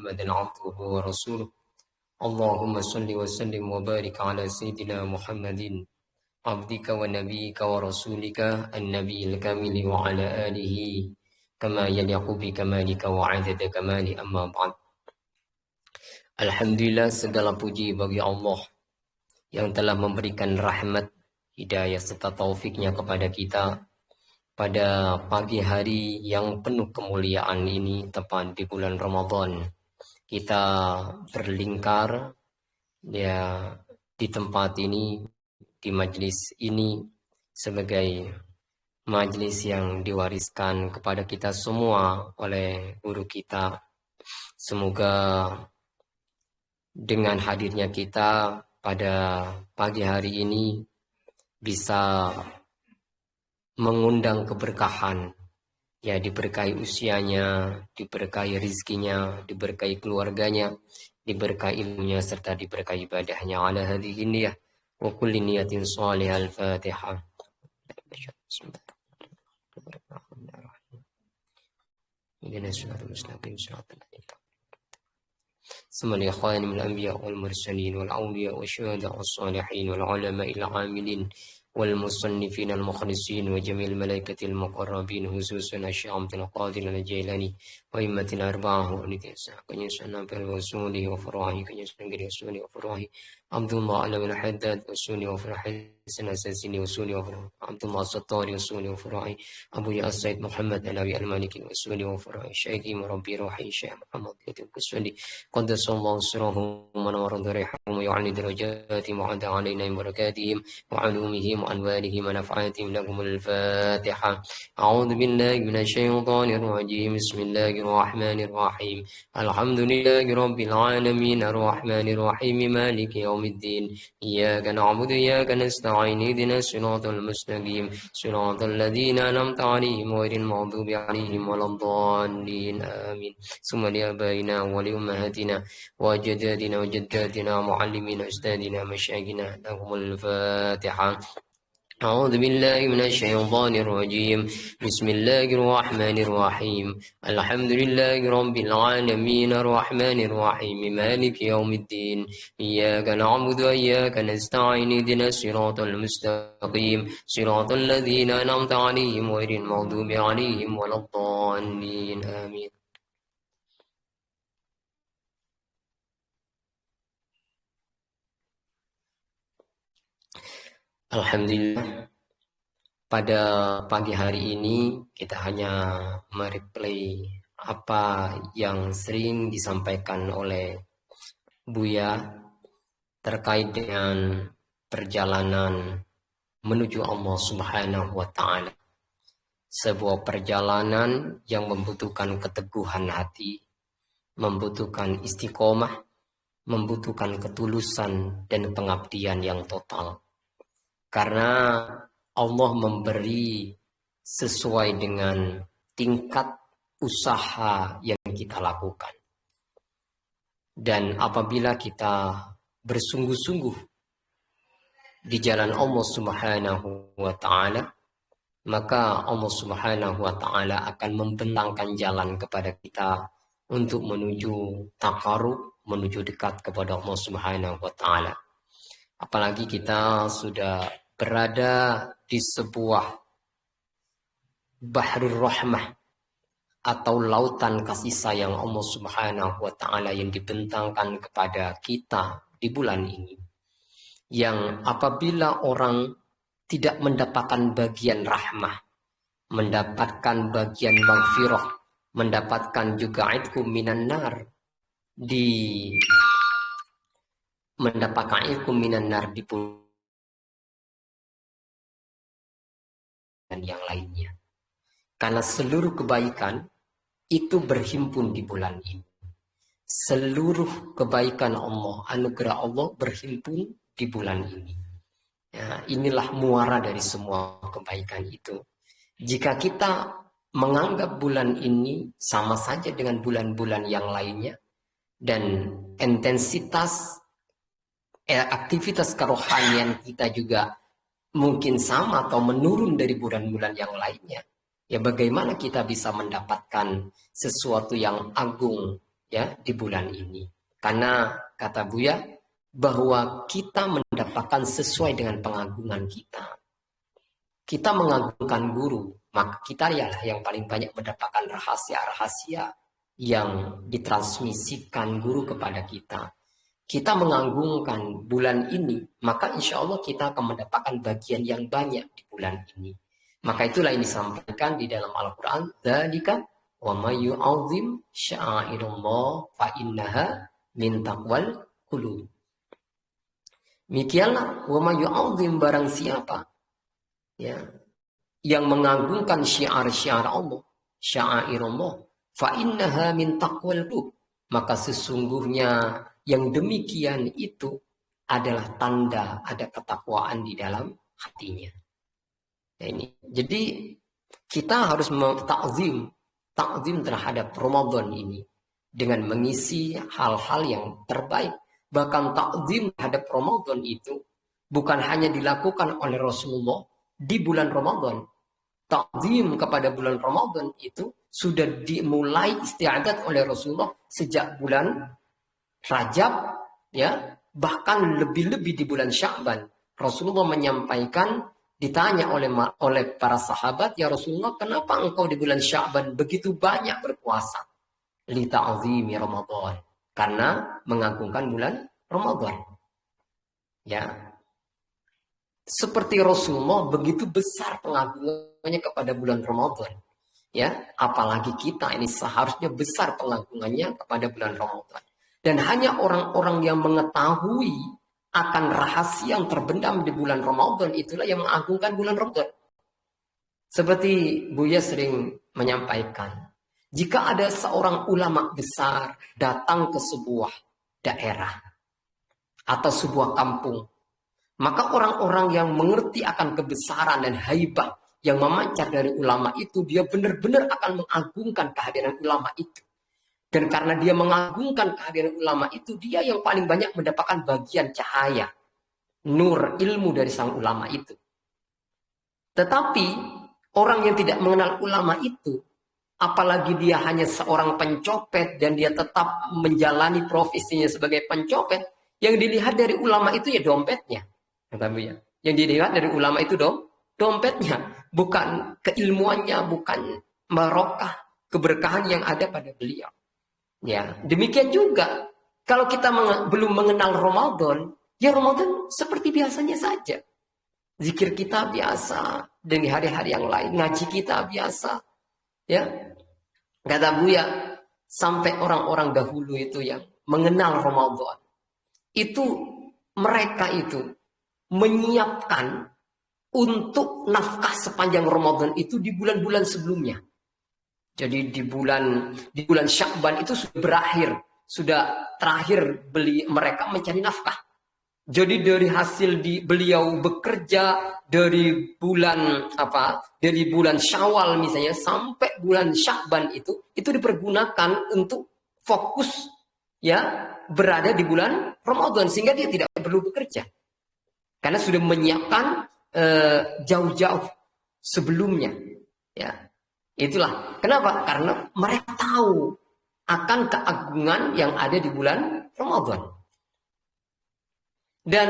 محمدا عبده ورسوله اللهم صل وسلم وبارك على سيدنا محمد عبدك ونبيك ورسولك النبي الكامل وعلى آله كما يليق بكمالك وعدد كمال أما بعد. Alhamdulillah, segala puji bagi Allah yang telah memberikan rahmat, hidayah serta taufiknya kepada kita pada pagi hari yang penuh kemuliaan ini, tepat di bulan Ramadan. Kita berlingkar ya di tempat ini, di majlis ini, sebagai majlis yang diwariskan kepada kita semua oleh guru kita. Semoga dengan hadirnya kita pada pagi hari ini bisa mengundang keberkahan, ya, diberkahi usianya, diberkahi rizkinya, diberkahi keluarganya, diberkahi ilmunya, serta diberkahi ibadahnya. Ala hadhihi niyah wa kulli niyatin shalihah. Al-Fatihah. ثم الإخوان من الأنبياء والمرسلين والأولياء والشهداء والصالحين والعلماء العاملين والمصنفين المخلصين وجميع الملائكة المقربين خصوصا الشيخ عبد القادر الجيلاني وأئمة الأربعة كنيسنا بالوصول وفروعه كنيسنا بالوصول وفروعه عبد الله علم الحداد وصول وفروعه سنة سنسيني وصول وفروعه عبد الله الستار وصول وفروعه أبو السيد محمد النبي المالكي وصول وفروعه شيخي مربي روحي الشيخ محمد يتوب وصولي قدس الله سره ونور ضريحهم ويعلي درجاتهم وعد علينا من بركاتهم وعلومهم وأنوارهم ونفعاتهم. لهم الفاتحة. أعوذ بالله من الشيطان الرجيم. بسم الله الرحمن الرحيم. الحمد لله رب العالمين الرحمن الرحيم مالك يوم الدين. إياك نعبد وإياك نستعين اهدنا الصراط المستقيم صراط الذين أنعمت عليهم غير المغضوب عليهم ولا الضالين آمين. ثم لآبائنا ولأمهاتنا وأجدادنا وجداتنا ومعلمينا أستاذنا مشايخنا لهم الفاتحة. أعوذ بالله من الشيطان الرجيم. بسم الله الرحمن الرحيم. الحمد لله رب العالمين الرحمن الرحيم مالك يوم الدين. إياك نعبد وإياك نستعين اهدنا الصراط المستقيم صراط الذين أنعمت عليهم غير المغضوب عليهم ولا الضالين آمين. Alhamdulillah, pada pagi hari ini kita hanya mereplay apa yang sering disampaikan oleh Buya terkait dengan perjalanan menuju Allah Subhanahu wa Ta'ala. Sebuah perjalanan yang membutuhkan keteguhan hati, membutuhkan istiqomah, membutuhkan ketulusan dan pengabdian yang total. Karena Allah memberi sesuai dengan tingkat usaha yang kita lakukan. Dan apabila kita bersungguh-sungguh di jalan Allah Subhanahu wa Ta'ala, maka Allah Subhanahu wa Ta'ala akan membentangkan jalan kepada kita untuk menuju taqarrub, menuju dekat kepada Allah Subhanahu wa Ta'ala. Apalagi kita sudah berada di sebuah bahrul rahmah atau lautan kasih sayang Allah Subhanahu wa Ta'ala yang dibentangkan kepada kita di bulan ini, yang apabila orang tidak mendapatkan bagian rahmah, mendapatkan bagian maghfirah, mendapatkan juga itqu minan nar, mendapatkan itqu minan nar di bulan dan yang lainnya. Karena seluruh kebaikan itu berhimpun di bulan ini. Seluruh kebaikan Allah, anugerah Allah berhimpun di bulan ini. Ya, inilah muara dari semua kebaikan itu. Jika kita menganggap bulan ini sama saja dengan bulan-bulan yang lainnya, dan intensitas aktivitas kerohanian kita juga mungkin sama atau menurun dari bulan-bulan yang lainnya, ya bagaimana kita bisa mendapatkan sesuatu yang agung, ya di bulan ini. Karena kata Buya bahwa kita mendapatkan sesuai dengan pengagungan kita. Kita mengagungkan guru, maka kita ialah yang paling banyak mendapatkan rahasia-rahasia yang ditransmisikan guru kepada kita. Kita mengagungkan bulan ini, maka insya Allah kita akan mendapatkan bagian yang banyak di bulan ini. Maka itulah yang disampaikan di dalam Al-Quran. Dzalika wa may yu'azzim sya'airallah fa innaha min taqwal qulub. Demikianlah wa may yu'azzim, barang siapa ya yang mengagungkan syiar-syiar Allah, sya'airallah, fa innaha min taqwal qulub, maka sesungguhnya yang demikian itu adalah tanda ada ketakwaan di dalam hatinya. Nah, ini. Jadi kita harus takzim terhadap Ramadan ini dengan mengisi hal-hal yang terbaik. Bahkan takzim terhadap Ramadan itu bukan hanya dilakukan oleh Rasulullah di bulan Ramadan. Takzim kepada bulan Ramadan itu sudah dimulai istiadat oleh Rasulullah sejak bulan Rajab, ya, bahkan lebih-lebih di bulan Sya'ban. Rasulullah menyampaikan, ditanya oleh para sahabat, ya Rasulullah, kenapa engkau di bulan Sya'ban begitu banyak berpuasa? Li ta'zimi Ramadan, karena mengagungkan bulan Ramadan. Ya, seperti Rasulullah begitu besar pengagungannya kepada bulan Ramadan. Ya, apalagi kita ini seharusnya besar pengagungannya kepada bulan Ramadan. Dan hanya orang-orang yang mengetahui akan rahasia yang terbendam di bulan Ramadan itulah yang mengagungkan bulan Ramadan. Seperti Buya sering menyampaikan, jika ada seorang ulama besar datang ke sebuah daerah atau sebuah kampung, maka orang-orang yang mengerti akan kebesaran dan haibah yang memancar dari ulama itu, dia benar-benar akan mengagungkan kehadiran ulama itu. Dan karena dia mengagungkan kehadiran ulama itu, dia yang paling banyak mendapatkan bagian cahaya, nur, ilmu dari sang ulama itu. Tetapi orang yang tidak mengenal ulama itu, apalagi dia hanya seorang pencopet dan dia tetap menjalani profesinya sebagai pencopet, yang dilihat dari ulama itu ya dompetnya. Yang dilihat dari ulama itu dompetnya, bukan keilmuannya, bukan barokah, keberkahan yang ada pada beliau. Ya, demikian juga kalau kita belum mengenal Ramadan, ya Ramadan seperti biasanya saja. Zikir kita biasa, dan di hari-hari yang lain ngaji kita biasa. Ya, kata Buya, sampai orang-orang dahulu itu yang mengenal Ramadan, itu mereka itu menyiapkan untuk nafkah sepanjang Ramadan itu di bulan-bulan sebelumnya. Jadi di bulan Sya'ban itu sudah berakhir, sudah terakhir mereka mencari nafkah. Jadi dari hasil beliau bekerja dari bulan Syawal misalnya sampai bulan Sya'ban itu dipergunakan untuk fokus ya berada di bulan Ramadan sehingga dia tidak perlu bekerja. Karena sudah menyiapkan jauh-jauh sebelumnya, ya. Itulah kenapa? Karena mereka tahu akan keagungan yang ada di bulan Ramadan. Dan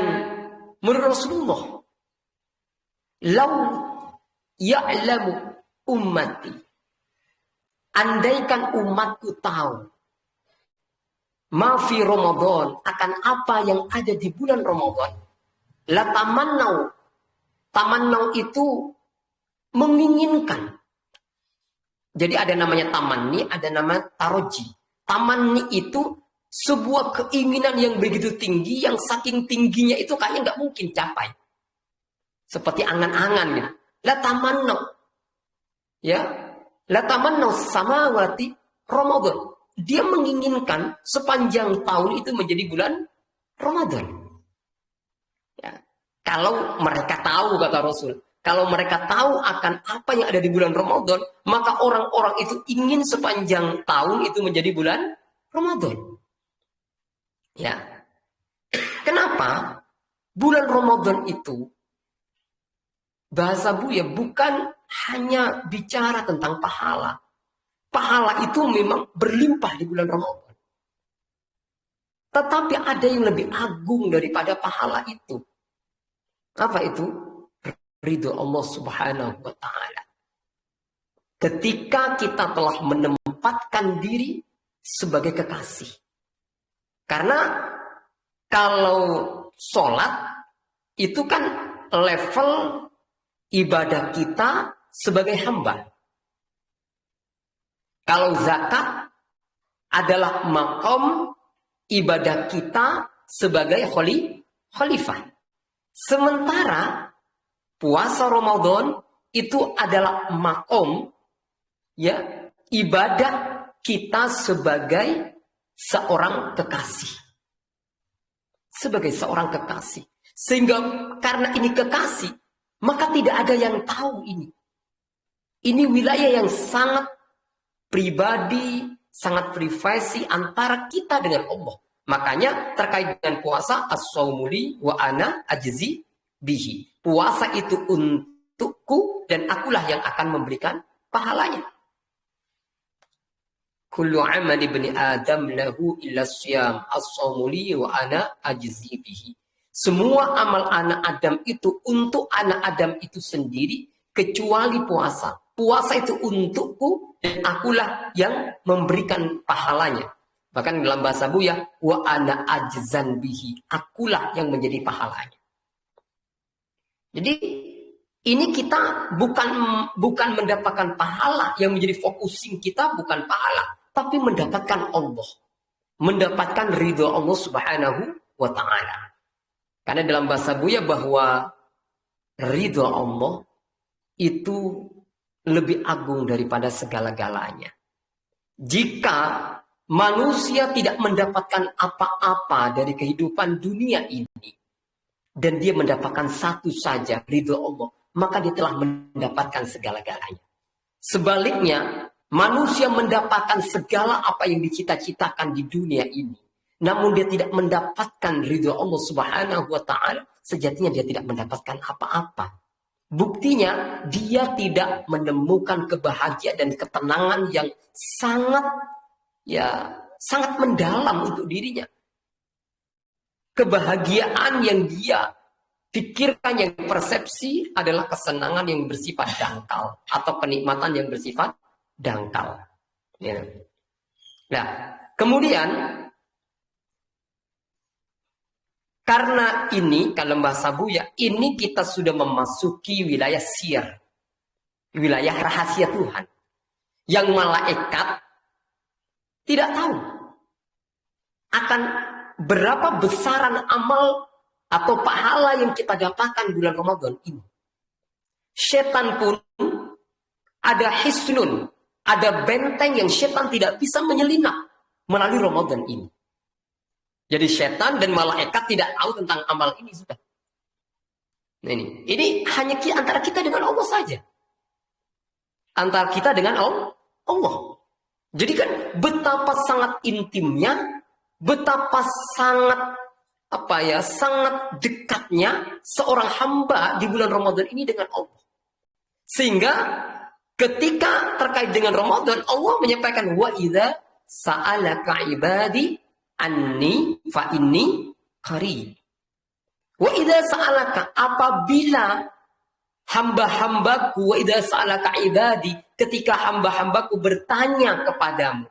menurut Rasulullah, "Lau ya'lamu ummati", andaikan umatku tahu ma fi Ramadan, akan apa yang ada di bulan Ramadan, la tamannau. Tamannau itu menginginkan. Jadi ada namanya tamanni, ada nama taroji. Tamanni itu sebuah keinginan yang begitu tinggi, yang saking tingginya itu kayaknya nggak mungkin capai. Seperti angan-angan gitu. La tamannau. Ya. La tamannau samawati Ramadan. Dia menginginkan sepanjang tahun itu menjadi bulan Ramadan. Ya. Kalau mereka tahu, kata Rasul, kalau mereka tahu akan apa yang ada di bulan Ramadan, maka orang-orang itu ingin sepanjang tahun itu menjadi bulan Ramadan. Ya. Kenapa? Bulan Ramadan itu, bahasa Buya bukan hanya bicara tentang pahala. Pahala itu memang berlimpah di bulan Ramadan. Tetapi ada yang lebih agung daripada pahala itu. Apa itu? Ridho Allah Subhanahu wa Ta'ala. Ketika kita telah menempatkan diri sebagai kekasih. Karena kalau sholat itu kan level ibadah kita sebagai hamba. Kalau zakat adalah makom ibadah kita sebagai khalifah. Sementara puasa Ramadan itu adalah makom ya ibadah kita sebagai seorang kekasih. Sebagai seorang kekasih. Sehingga karena ini kekasih, maka tidak ada yang tahu ini. Ini wilayah yang sangat pribadi, sangat privasi antara kita dengan Allah. Makanya terkait dengan puasa, as-saumuli wa ana ajzi bihi. Puasa itu untukku dan akulah yang akan memberikan pahalanya. Kullu amal ibni Adam lahu illa siyam as-saumuli wa ana ajzi bihi. Semua amal anak Adam itu untuk anak Adam itu sendiri kecuali puasa. Puasa itu untukku dan akulah yang memberikan pahalanya. Bahkan dalam bahasa Buya, wa ana ajzan bihi. Akulah yang menjadi pahalanya. Jadi ini kita bukan mendapatkan pahala, yang menjadi focusing kita bukan pahala, tapi mendapatkan Allah. Mendapatkan ridho Allah Subhanahu wa Ta'ala. Karena dalam bahasa Buya bahwa ridho Allah itu lebih agung daripada segala-galanya. Jika manusia tidak mendapatkan apa-apa dari kehidupan dunia ini, dan dia mendapatkan satu saja, ridho Allah, maka dia telah mendapatkan segala-galanya. Sebaliknya, manusia mendapatkan segala apa yang dicita-citakan di dunia ini, namun dia tidak mendapatkan ridho Allah Subhanahu wa Ta'ala, sejatinya dia tidak mendapatkan apa-apa. Buktinya dia tidak menemukan kebahagiaan dan ketenangan yang sangat mendalam untuk dirinya. Kebahagiaan yang dia pikirkan, yang persepsi adalah kesenangan yang bersifat dangkal atau kenikmatan yang bersifat dangkal. Ya. Nah, kemudian karena ini, kalau bahasa Buya, ini kita sudah memasuki wilayah sir. Wilayah rahasia Tuhan. Yang malaikat tidak tahu akan berapa besaran amal atau pahala yang kita dapatkan bulan Ramadan ini. Setan pun ada hisnun, ada benteng yang setan tidak bisa menyelinap melalui Ramadan ini. Jadi setan dan malaikat tidak tahu tentang amal ini sudah. Nah, ini hanya antara kita dengan Allah saja. Antara kita dengan Allah. Jadi kan betapa sangat intimnya, betapa sangat sangat dekatnya seorang hamba di bulan Ramadan ini dengan Allah. Sehingga ketika terkait dengan Ramadan, Allah menyampaikan wa idza sa'alaka ibadi anni fa inni qarib. Wa idza sa'alaka, apabila hamba-hambaku, wa idza sa'alaka ibadi, ketika hamba-hambaku bertanya kepadamu.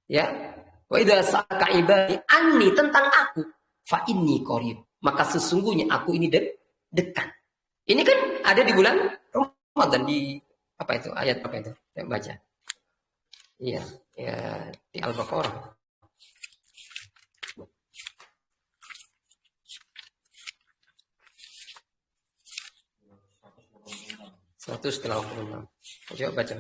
Ya. Wa idza sa'alaka ibadi anni, tentang aku, fa inni qarib, maka sesungguhnya aku ini dekat. Ini kan ada di bulan Ramadan, di ayat apa itu? Saya baca. Iya, ya di Al-Baqarah. 186. Coba baca.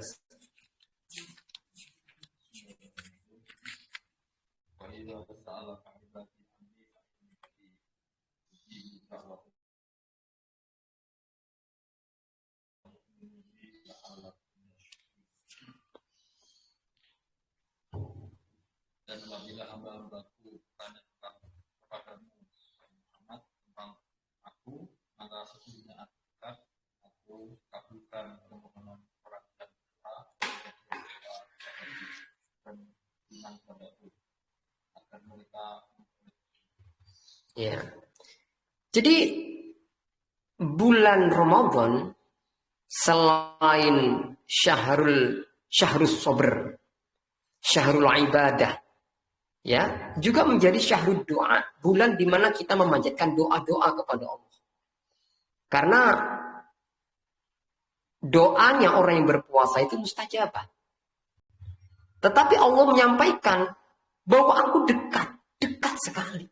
Dan apabila hamba-hambaku bertanya kepadamu Muhammad tentang aku, maka sesungguhnya aku kabulkan permohonan orang dan doa dan iman padaku agar Ya. Jadi bulan Ramadan selain syahrus sabr, syahrul ibadah, ya, juga menjadi syahrul doa, bulan di mana kita memanjatkan doa-doa kepada Allah. Karena doanya orang yang berpuasa itu mustajabah. Tetapi Allah menyampaikan bahwa aku dekat sekali.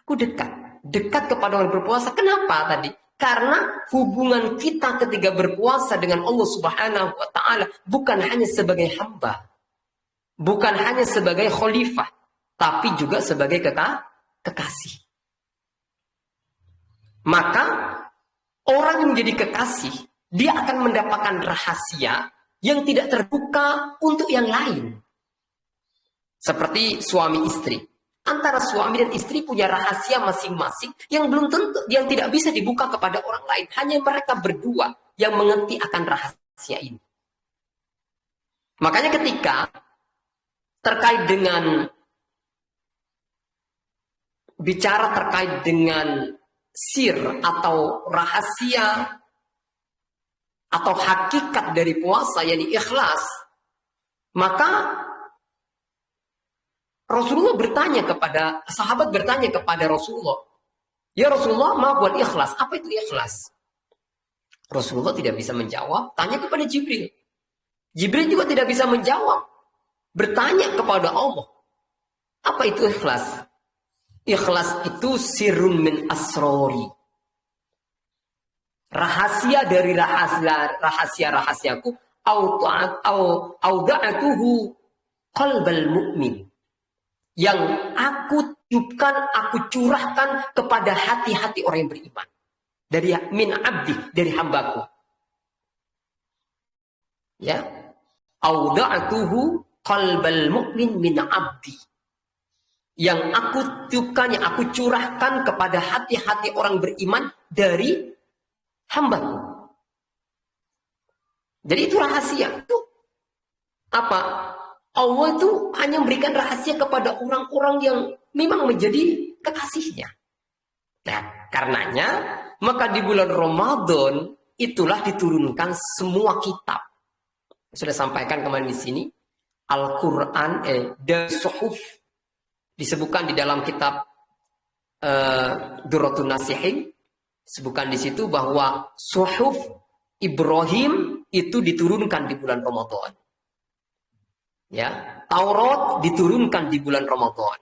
Aku dekat kepada orang berpuasa. Kenapa tadi? Karena hubungan kita ketika berpuasa dengan Allah Subhanahu wa taala bukan hanya sebagai hamba, bukan hanya sebagai khalifah, tapi juga sebagai kekasih. Maka orang yang menjadi kekasih, dia akan mendapatkan rahasia yang tidak terbuka untuk yang lain. Seperti suami istri. Antara suami dan istri punya rahasia masing-masing yang belum tentu, yang tidak bisa dibuka kepada orang lain. Hanya mereka berdua yang mengerti akan rahasia ini. Makanya ketika terkait dengan bicara terkait dengan sir atau rahasia atau hakikat dari puasa, yakni ikhlas, maka Rasulullah sahabat bertanya kepada Rasulullah, ya Rasulullah, ma buat ikhlas? Apa itu ikhlas? Rasulullah tidak bisa menjawab, tanya kepada Jibril. Jibril juga tidak bisa menjawab, bertanya kepada Allah. Apa itu ikhlas? Ikhlas itu sirrun min asrori. Rahasia dari rahasia-rahasiaku, auda'atuhu qalbal mu'min. Yang aku tiupkan, aku curahkan kepada hati-hati orang yang beriman. Dari min abdi, dari hambaku. Ya. Auda'atuhu qalbal mu'min min abdi. Yang aku tiupkan, yang aku curahkan kepada hati-hati orang beriman dari hambaku. Jadi itu rahasia. Itu apa? Allah itu hanya memberikan rahasia kepada orang-orang yang memang menjadi kekasihnya. Nah, karenanya, maka di bulan Ramadan itulah diturunkan semua kitab. Sudah sampaikan kemarin di sini, Al-Quran, dan Suhuf, disebutkan di dalam kitab Durratun Nasihin, disebutkan di situ bahwa Suhuf Ibrahim itu diturunkan di bulan Ramadan. Ya, Taurat diturunkan di bulan Ramadan.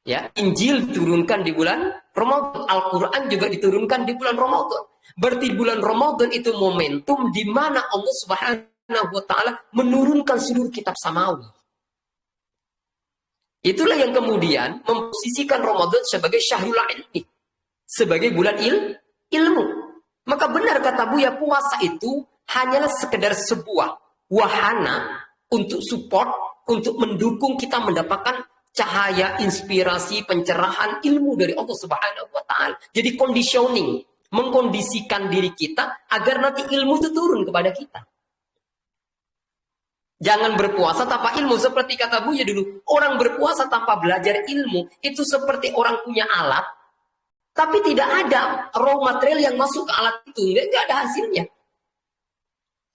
Ya, Injil diturunkan di bulan Ramadan. Al-Quran juga diturunkan di bulan Ramadan. Berarti bulan Ramadan itu momentum di mana Allah Subhanahu wa taala menurunkan seluruh kitab samawi. Itulah yang kemudian memposisikan Ramadan sebagai syahrul ilmi, sebagai bulan ilmu. Maka benar kata Buya, puasa itu hanyalah sekedar sebuah wahana untuk support, untuk mendukung kita mendapatkan cahaya, inspirasi, pencerahan, ilmu dari Allah Subhanahu wa taala. Jadi conditioning, mengkondisikan diri kita agar nanti ilmu itu turun kepada kita. Jangan berpuasa tanpa ilmu, seperti kata Buya dulu. Orang berpuasa tanpa belajar ilmu itu seperti orang punya alat, tapi tidak ada raw material yang masuk ke alat itu, tidak ada hasilnya.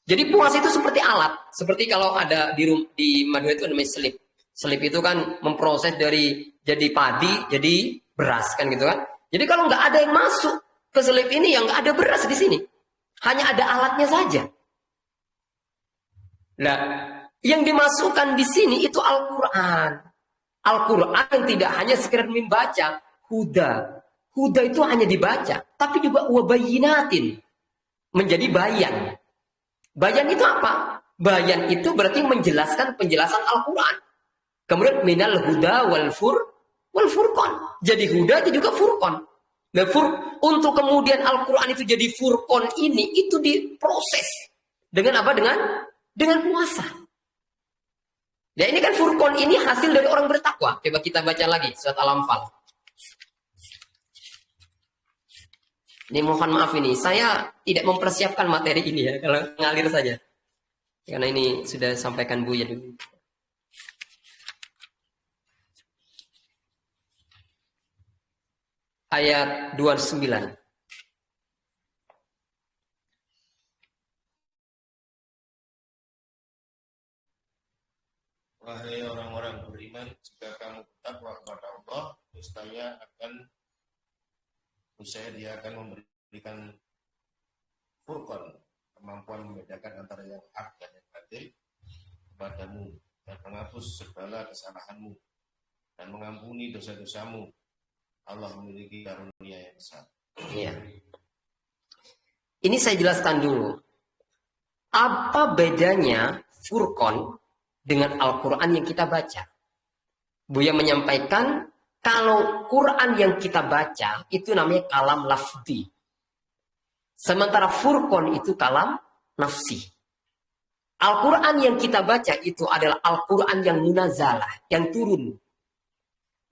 Jadi puasa itu seperti alat. Seperti kalau ada di Madura itu namanya selip. Selip itu kan memproses dari jadi padi, jadi beras kan gitu kan. Jadi kalau nggak ada yang masuk ke selip ini, yang nggak ada beras di sini. Hanya ada alatnya saja. Nah, yang dimasukkan di sini itu Al-Quran. Al-Quran yang tidak hanya sekedar membaca, huda. Huda itu hanya dibaca, tapi juga wabayinatin. Menjadi bayan. Bayan itu apa? Bayan itu berarti menjelaskan penjelasan Al-Quran. Kemudian minal huda wal furqan. Jadi huda itu juga furqan. Nah, untuk kemudian Al-Quran itu jadi furqan ini, itu diproses. Dengan apa? Dengan puasa. Ya ini kan furqan ini hasil dari orang bertakwa. Coba kita baca lagi surat Al-Anfal. Ini mohon maaf ini, saya tidak mempersiapkan materi ini ya, kalau ngalir saja. Karena ini sudah sampaikan Buya dulu. ayat 29. Wahai orang-orang beriman, jika kamu bertakwa kepada Allah, niscaya dia akan memberikan furqan, kemampuan membedakan antara yang hak dan yang batil kepadamu, dan menghapus segala kesalahanmu dan mengampuni dosa-dosamu. Allah memiliki karunia yang besar. Ya. Ini saya jelaskan dulu. Apa bedanya Furqan dengan Al-Quran yang kita baca? Buya menyampaikan, kalau Quran yang kita baca, itu namanya kalam lafzi. Sementara Furqan itu kalam nafsi. Al-Quran yang kita baca itu adalah Al-Quran yang munazalah, yang turun.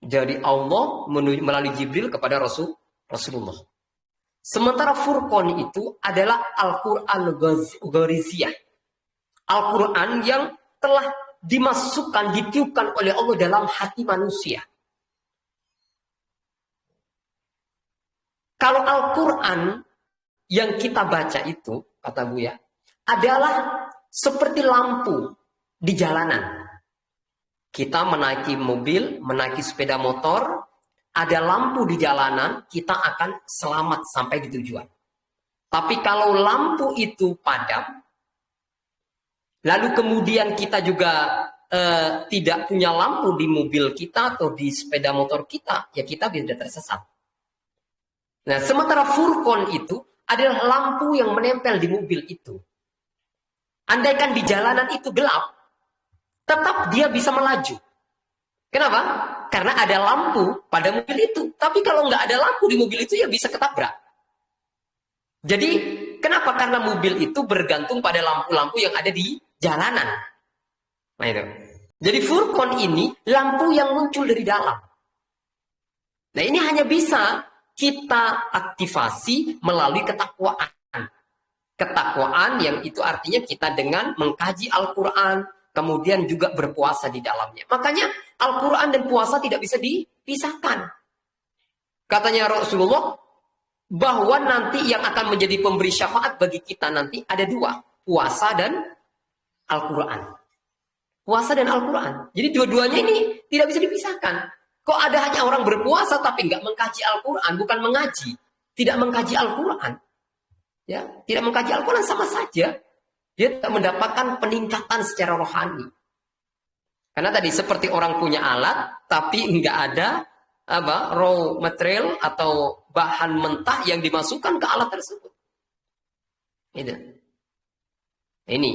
Jadi Allah melalui Jibril kepada Rasulullah. Sementara Furqan itu adalah Al-Quran Ghariziyah. Al-Quran yang telah dimasukkan, ditiupkan oleh Allah dalam hati manusia. Kalau Al-Quran yang kita baca itu, kata Buya, adalah seperti lampu di jalanan. Kita menaiki mobil, menaiki sepeda motor, ada lampu di jalanan, kita akan selamat sampai di tujuan. Tapi kalau lampu itu padam, lalu kemudian kita juga tidak punya lampu di mobil kita atau di sepeda motor kita, ya kita bisa tersesat. Nah, sementara Furqan itu adalah lampu yang menempel di mobil itu. Andaikan di jalanan itu gelap, tetap dia bisa melaju. Kenapa? Karena ada lampu pada mobil itu. Tapi kalau nggak ada lampu di mobil itu, ya bisa ketabrak. Jadi, kenapa? Karena mobil itu bergantung pada lampu-lampu yang ada di jalanan. Nah itu. Jadi Furqan ini lampu yang muncul dari dalam. Nah ini hanya bisa kita aktifasi melalui ketakwaan. Ketakwaan yang itu artinya kita dengan mengkaji Al-Quran, kemudian juga berpuasa di dalamnya. Makanya Al-Quran dan puasa tidak bisa dipisahkan. Katanya Rasulullah, bahwa nanti yang akan menjadi pemberi syafaat bagi kita nanti ada dua. Puasa dan Al-Quran. Puasa dan Al-Quran. Jadi dua-duanya ini tidak bisa dipisahkan. Kok ada hanya orang berpuasa tapi nggak mengkaji Al-Quran, bukan mengaji. Tidak mengkaji Al-Quran. Ya, tidak mengkaji Al-Quran sama saja. Dia tidak mendapatkan peningkatan secara rohani. Karena tadi seperti orang punya alat, tapi nggak ada raw material atau bahan mentah yang dimasukkan ke alat tersebut. Ini.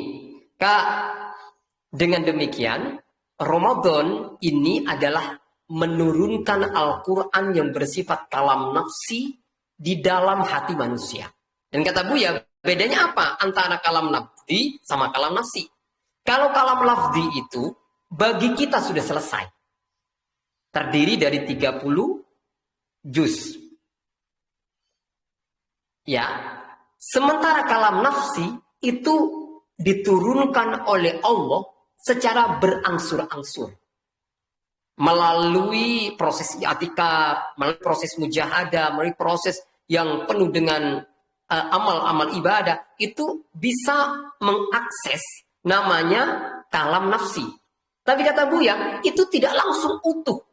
Dengan demikian, Ramadan ini adalah menurunkan Al-Quran yang bersifat kalam nafsi di dalam hati manusia. Dan kata Buya, bedanya apa antara kalam nafsi sama kalam nafsi? Kalau kalam lafzi itu, bagi kita sudah selesai. Terdiri dari 30 juz. Ya, sementara kalam nafsi itu diturunkan oleh Allah secara berangsur-angsur. Melalui proses i'tikaf, melalui proses mujahadah, melalui proses yang penuh dengan amal-amal ibadah, itu bisa mengakses namanya kalam nafsi. Tapi kata Buya, itu tidak langsung utuh.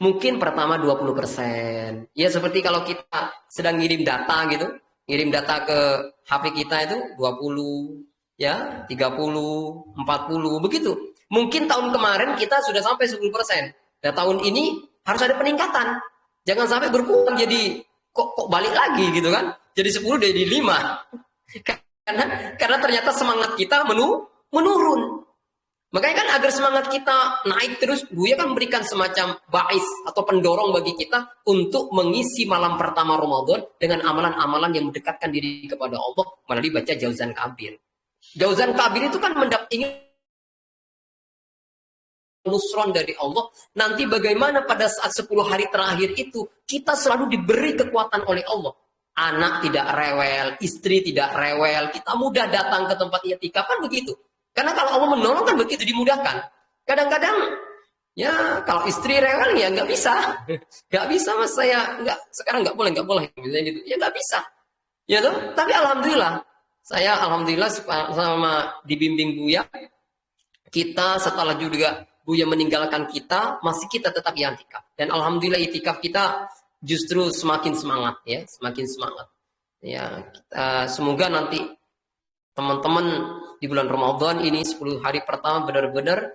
Mungkin pertama 20%. Ya seperti kalau kita sedang ngirim data gitu, ngirim data ke HP kita itu 20, ya 30, 40, begitu. Mungkin tahun kemarin kita sudah sampai 10%. Dan tahun ini harus ada peningkatan. Jangan sampai berkurang jadi kok balik lagi gitu kan. Jadi 10 jadi 5. Karena ternyata semangat kita menurun. Makanya kan agar semangat kita naik terus, Buya kan memberikan semacam ba'is atau pendorong bagi kita untuk mengisi malam pertama Ramadan dengan amalan-amalan yang mendekatkan diri kepada Allah melalui baca Jauzan Kabir. Jauzan Kabir itu kan ingin nusron dari Allah. Nanti bagaimana pada saat 10 hari terakhir itu kita selalu diberi kekuatan oleh Allah. Anak tidak rewel, istri tidak rewel, kita mudah datang ke tempat i'tikaf kan begitu. Karena kalau Allah menolong kan begitu dimudahkan. Kadang-kadang Ya kalau istri rewel ya nggak bisa, nggak bisa mas saya nggak sekarang nggak boleh misalnya gitu, ya nggak bisa, ya toh. Tapi alhamdulillah alhamdulillah sama dibimbing Buya, kita setelah juga Buya meninggalkan kita, masih kita tetap i'tikaf. Dan alhamdulillah i'tikaf kita justru semakin semangat ya, semakin semangat. Ya, semoga nanti teman-teman di bulan Ramadan ini 10 hari pertama benar-benar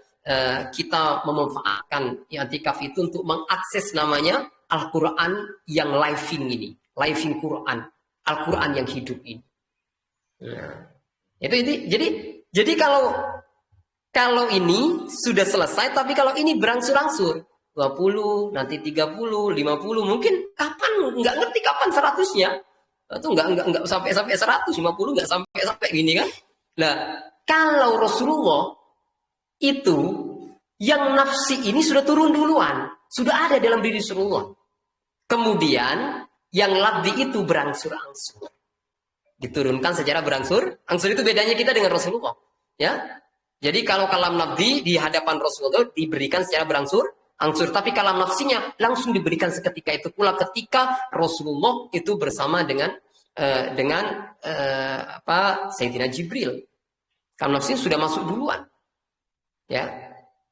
kita memanfaatkan i'tikaf itu untuk mengakses namanya Al-Qur'an yang living ini, living Quran, Al-Qur'an yang hidup ini. Nah, itu jadi kalau ini sudah selesai, tapi kalau ini berangsur-angsur 20, nanti 30, 50, mungkin kapan nggak ngerti kapan 100-nya. Itu nggak sampai 100, 50 nggak sampai gini kan. Nah, kalau Rasulullah itu yang nafsi ini sudah turun duluan, sudah ada dalam diri Rasulullah. Kemudian yang labdi itu berangsur-angsur. Diturunkan secara berangsur-angsur, itu bedanya kita dengan Rasulullah. Ya. Jadi kalau kalam nafdi di hadapan Rasulullah diberikan secara berangsur-angsur, tapi kalam nafsinya langsung diberikan seketika itu pula ketika Rasulullah itu bersama dengan Sayyidina Jibril. Kalam nafsinya sudah masuk duluan. Ya.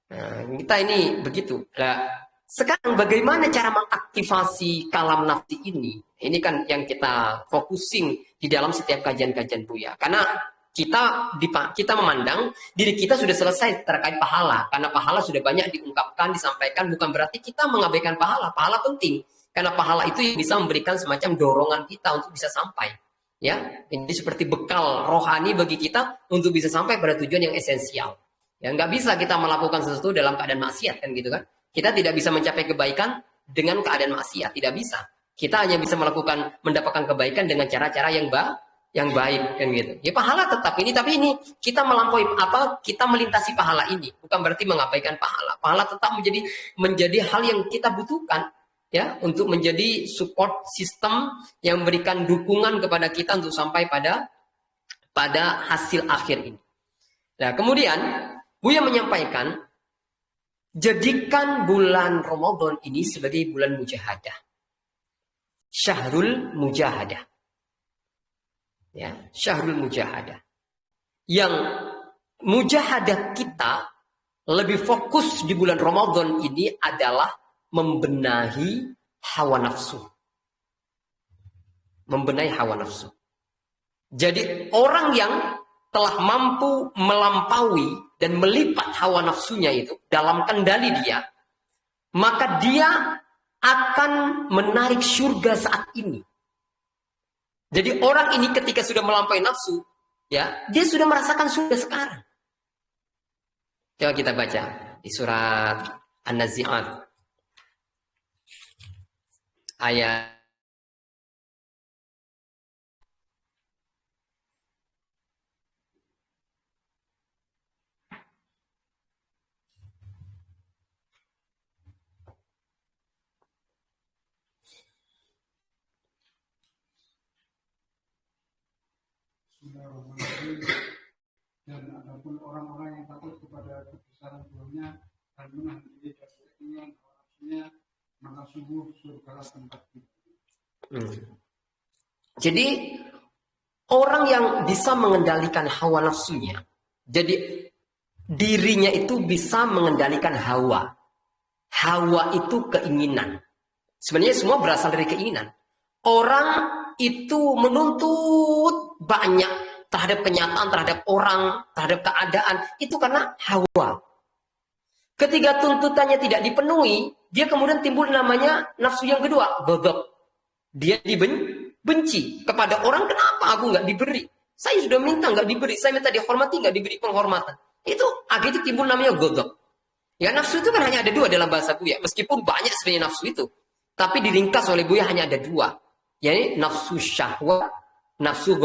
Nah, kita ini begitu. Nah, sekarang bagaimana cara mengaktifasi kalam nafsi ini? Ini kan yang kita focusing di dalam setiap kajian-kajian Buya. Karena kita memandang diri kita sudah selesai terkait pahala, karena pahala sudah banyak diungkapkan, disampaikan. Bukan berarti kita mengabaikan pahala. Pahala penting, karena pahala itu bisa memberikan semacam dorongan kita untuk bisa sampai. Ya, ini seperti bekal rohani bagi kita untuk bisa sampai pada tujuan yang esensial. Ya, nggak bisa kita melakukan sesuatu dalam keadaan maksiat kan gitu kan? Kita tidak bisa mencapai kebaikan dengan keadaan maksiat, tidak bisa. Kita hanya bisa mendapatkan kebaikan dengan cara-cara yang baik kan gitu. Ya pahala tetap ini, tapi ini kita melampaui kita melintasi pahala ini, bukan berarti mengabaikan pahala. Pahala tetap menjadi hal yang kita butuhkan ya, untuk menjadi support system yang memberikan dukungan kepada kita untuk sampai pada hasil akhir ini. Nah, kemudian Buya menyampaikan, jadikan bulan Ramadan ini sebagai bulan mujahadah. Syahrul mujahadah. Ya, syahrul mujahadah. Yang mujahadah kita lebih fokus di bulan Ramadan ini adalah membenahi hawa nafsu. Membenahi hawa nafsu. Jadi orang yang telah mampu melampaui dan melipat hawa nafsunya itu dalam kendali dia, maka dia akan menarik surga saat ini. Jadi orang ini ketika sudah melampaui nafsu, ya, dia sudah merasakan surga sekarang. Coba kita baca di surat An-Nazi'at ayat dan adapun orang-orang yang takut kepada kebesaran Tuhannya dan menahan diri dari keinginan nafsunya, maka sungguh surgalah tempat itu. Jadi orang yang bisa mengendalikan hawa nafsunya, jadi dirinya itu bisa mengendalikan hawa. Hawa itu keinginan. Sebenarnya semua berasal dari keinginan. Orang itu menuntut banyak terhadap kenyataan, terhadap orang, terhadap keadaan. Itu karena hawa. Ketika tuntutannya tidak dipenuhi, dia kemudian timbul namanya nafsu yang kedua, ghadab. Dia dibenci kepada orang. Kenapa aku nggak diberi? Saya sudah minta nggak diberi. Saya minta dihormati nggak diberi penghormatan. Itu akhirnya timbul namanya ghadab. Ya, nafsu itu kan hanya ada dua dalam bahasa Buya. Meskipun banyak sebenarnya nafsu itu, tapi diringkas oleh Buya hanya ada dua. Yaitu nafsu syahwat, nafsu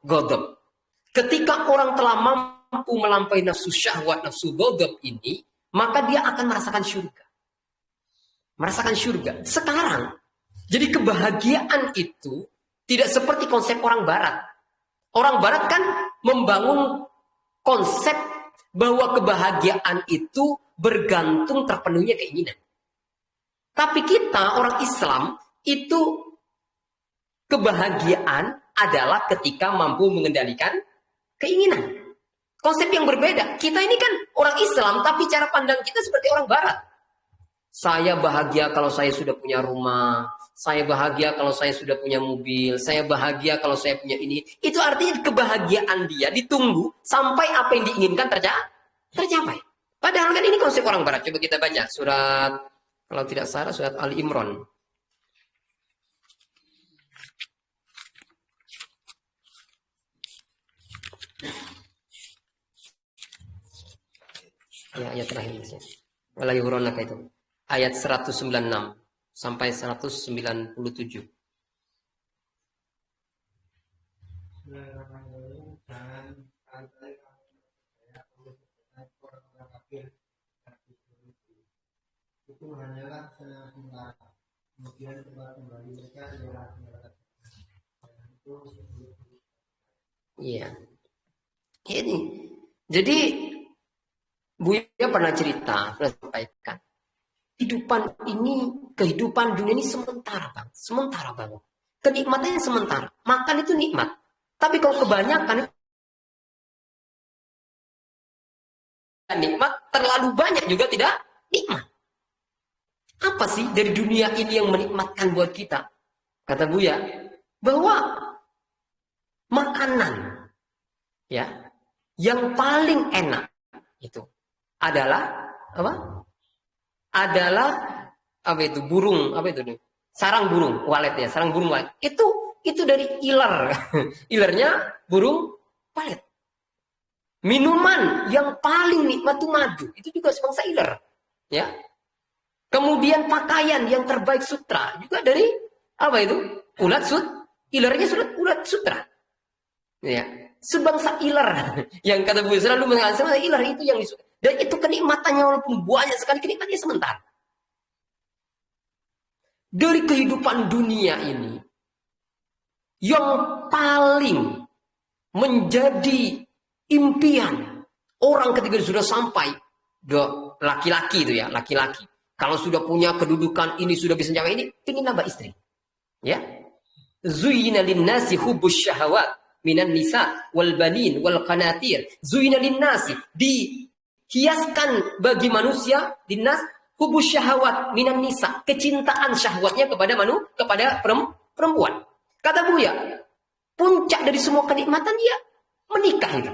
ghadab. Ketika orang telah mampu melampaui nafsu syahwat, nafsu ghadab ini, maka dia akan merasakan surga. Merasakan surga. Sekarang, jadi kebahagiaan itu tidak seperti konsep orang Barat. Orang Barat kan membangun konsep bahwa kebahagiaan itu bergantung terpenuhinya keinginan. Tapi kita orang Islam itu kebahagiaan adalah ketika mampu mengendalikan keinginan. Konsep yang berbeda. Kita ini kan orang Islam, tapi cara pandang kita seperti orang Barat. Saya bahagia kalau saya sudah punya rumah. Saya bahagia kalau saya sudah punya mobil. Saya bahagia kalau saya punya ini. Itu artinya kebahagiaan dia ditunggu sampai apa yang diinginkan tercapai. Padahal kan ini konsep orang Barat. Coba kita baca surat, kalau tidak salah surat Ali Imran. Ya, ayat terakhir ya. Wala yughranaka itu. Ayat 196 sampai 197. Itu hanyalah sementara. Kemudian kembali mereka ialah itu. Iya. Ini. Jadi Buya pernah cerita, pernah sampaikan. Kehidupan dunia ini sementara, Bang. Sementara banget. Kenikmatannya sementara. Makan itu nikmat. Tapi kalau kebanyakan nikmat, terlalu banyak juga tidak nikmat. Apa sih dari dunia ini yang menikmatkan buat kita? Kata Buya, bahwa makanan ya yang paling enak itu adalah apa? Apa itu? Burung, apa itu nih? Sarang burung, walet ya, sarang burung walet. Itu dari ilar. Ilarnya burung walet. Minuman yang paling nikmat itu madu. Itu juga sebangsa ilar. Ya. Kemudian pakaian yang terbaik sutra juga dari apa itu? Ilarnya ulat sutra. Ya. Sebangsa ilar yang kata Bu selalu mengatakan ilar itu yang disukai. Dan itu kenikmatannya walaupun banyak sekali kenikmatannya sementara. Dari kehidupan dunia ini yang paling menjadi impian orang ketika sudah sampai laki-laki itu ya, laki-laki. Kalau sudah punya kedudukan ini sudah bisa mencapai ini, ingin nambah istri. Ya. Zuyyina lin-nasi hubbus syahawat minan nisa wal banin wal qanatir. Zuyyina lin-nasi dihiaskan bagi manusia dinas hubbus syahawat minan nisa, kecintaan syahwatnya kepada perempuan. Kata Buya, puncak dari semua kenikmatan dia menikah itu.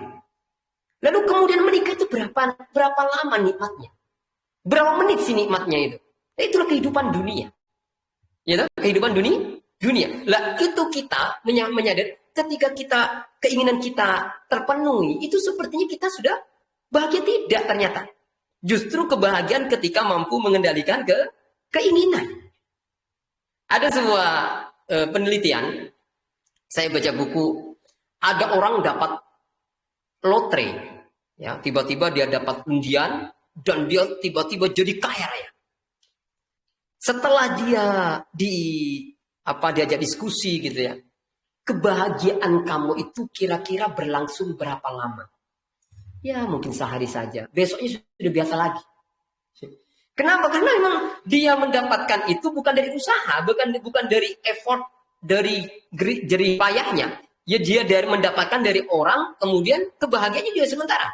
Lalu kemudian menikah itu berapa lama nikmatnya? Berapa menit sih nikmatnya itu? Nah, itulah kehidupan dunia. Ya, kehidupan dunia. Lah itu kita menyadari ketika keinginan kita terpenuhi, itu sepertinya kita sudah bahagia. Tidak ternyata. Justru kebahagiaan ketika mampu mengendalikan keinginan. Ada sebuah penelitian, saya baca buku, ada orang dapat lotre, ya tiba-tiba dia dapat undian dan dia tiba-tiba jadi kaya raya. Setelah dia diajak diskusi gitu ya, kebahagiaan kamu itu kira-kira berlangsung berapa lama? Ya mungkin sehari saja, besoknya sudah biasa lagi. Kenapa? Karena memang dia mendapatkan itu bukan dari usaha, bukan dari effort, dari jerih payahnya. Ya dia mendapatkan dari orang, kemudian kebahagiaannya juga sementara.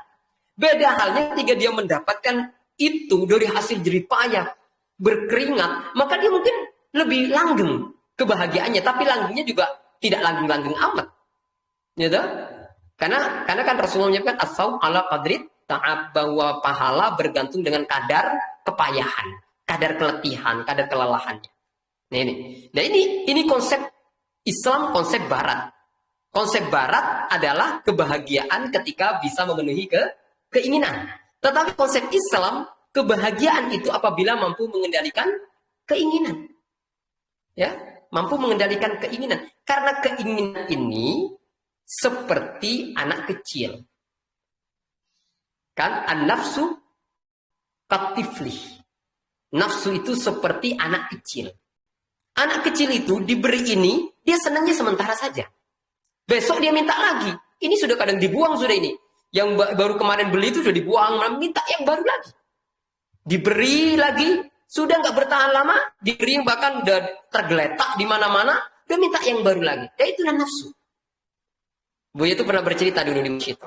Beda halnya ketika dia mendapatkan itu dari hasil jerih payah, berkeringat, maka dia mungkin lebih langgeng kebahagiaannya, tapi langgengnya juga tidak langgeng-langgeng amat. Ya toh? Karena kan Rasulullah menyebutkan as-saum ala qadrit ta'ab, bahwa pahala bergantung dengan kadar kepayahan, kadar keletihan, kadar kelelahannya. Nah ini konsep Islam, konsep Barat. Konsep Barat adalah kebahagiaan ketika bisa memenuhi keinginan. Tetapi konsep Islam, kebahagiaan itu apabila mampu mengendalikan keinginan. Ya, mampu mengendalikan keinginan. Karena keinginan ini seperti anak kecil. Kan an-nafsu katifli. Nafsu itu seperti anak kecil. Anak kecil itu diberi ini, dia senangnya sementara saja. Besok dia minta lagi. Ini sudah kadang dibuang sudah ini. Yang baru kemarin beli itu sudah dibuang, minta yang baru lagi. Diberi lagi, sudah nggak bertahan lama, diberi yang bahkan udah tergeletak di mana-mana, dia minta yang baru lagi. Ya itulah nafsu. Buya itu pernah bercerita dulu di masjid.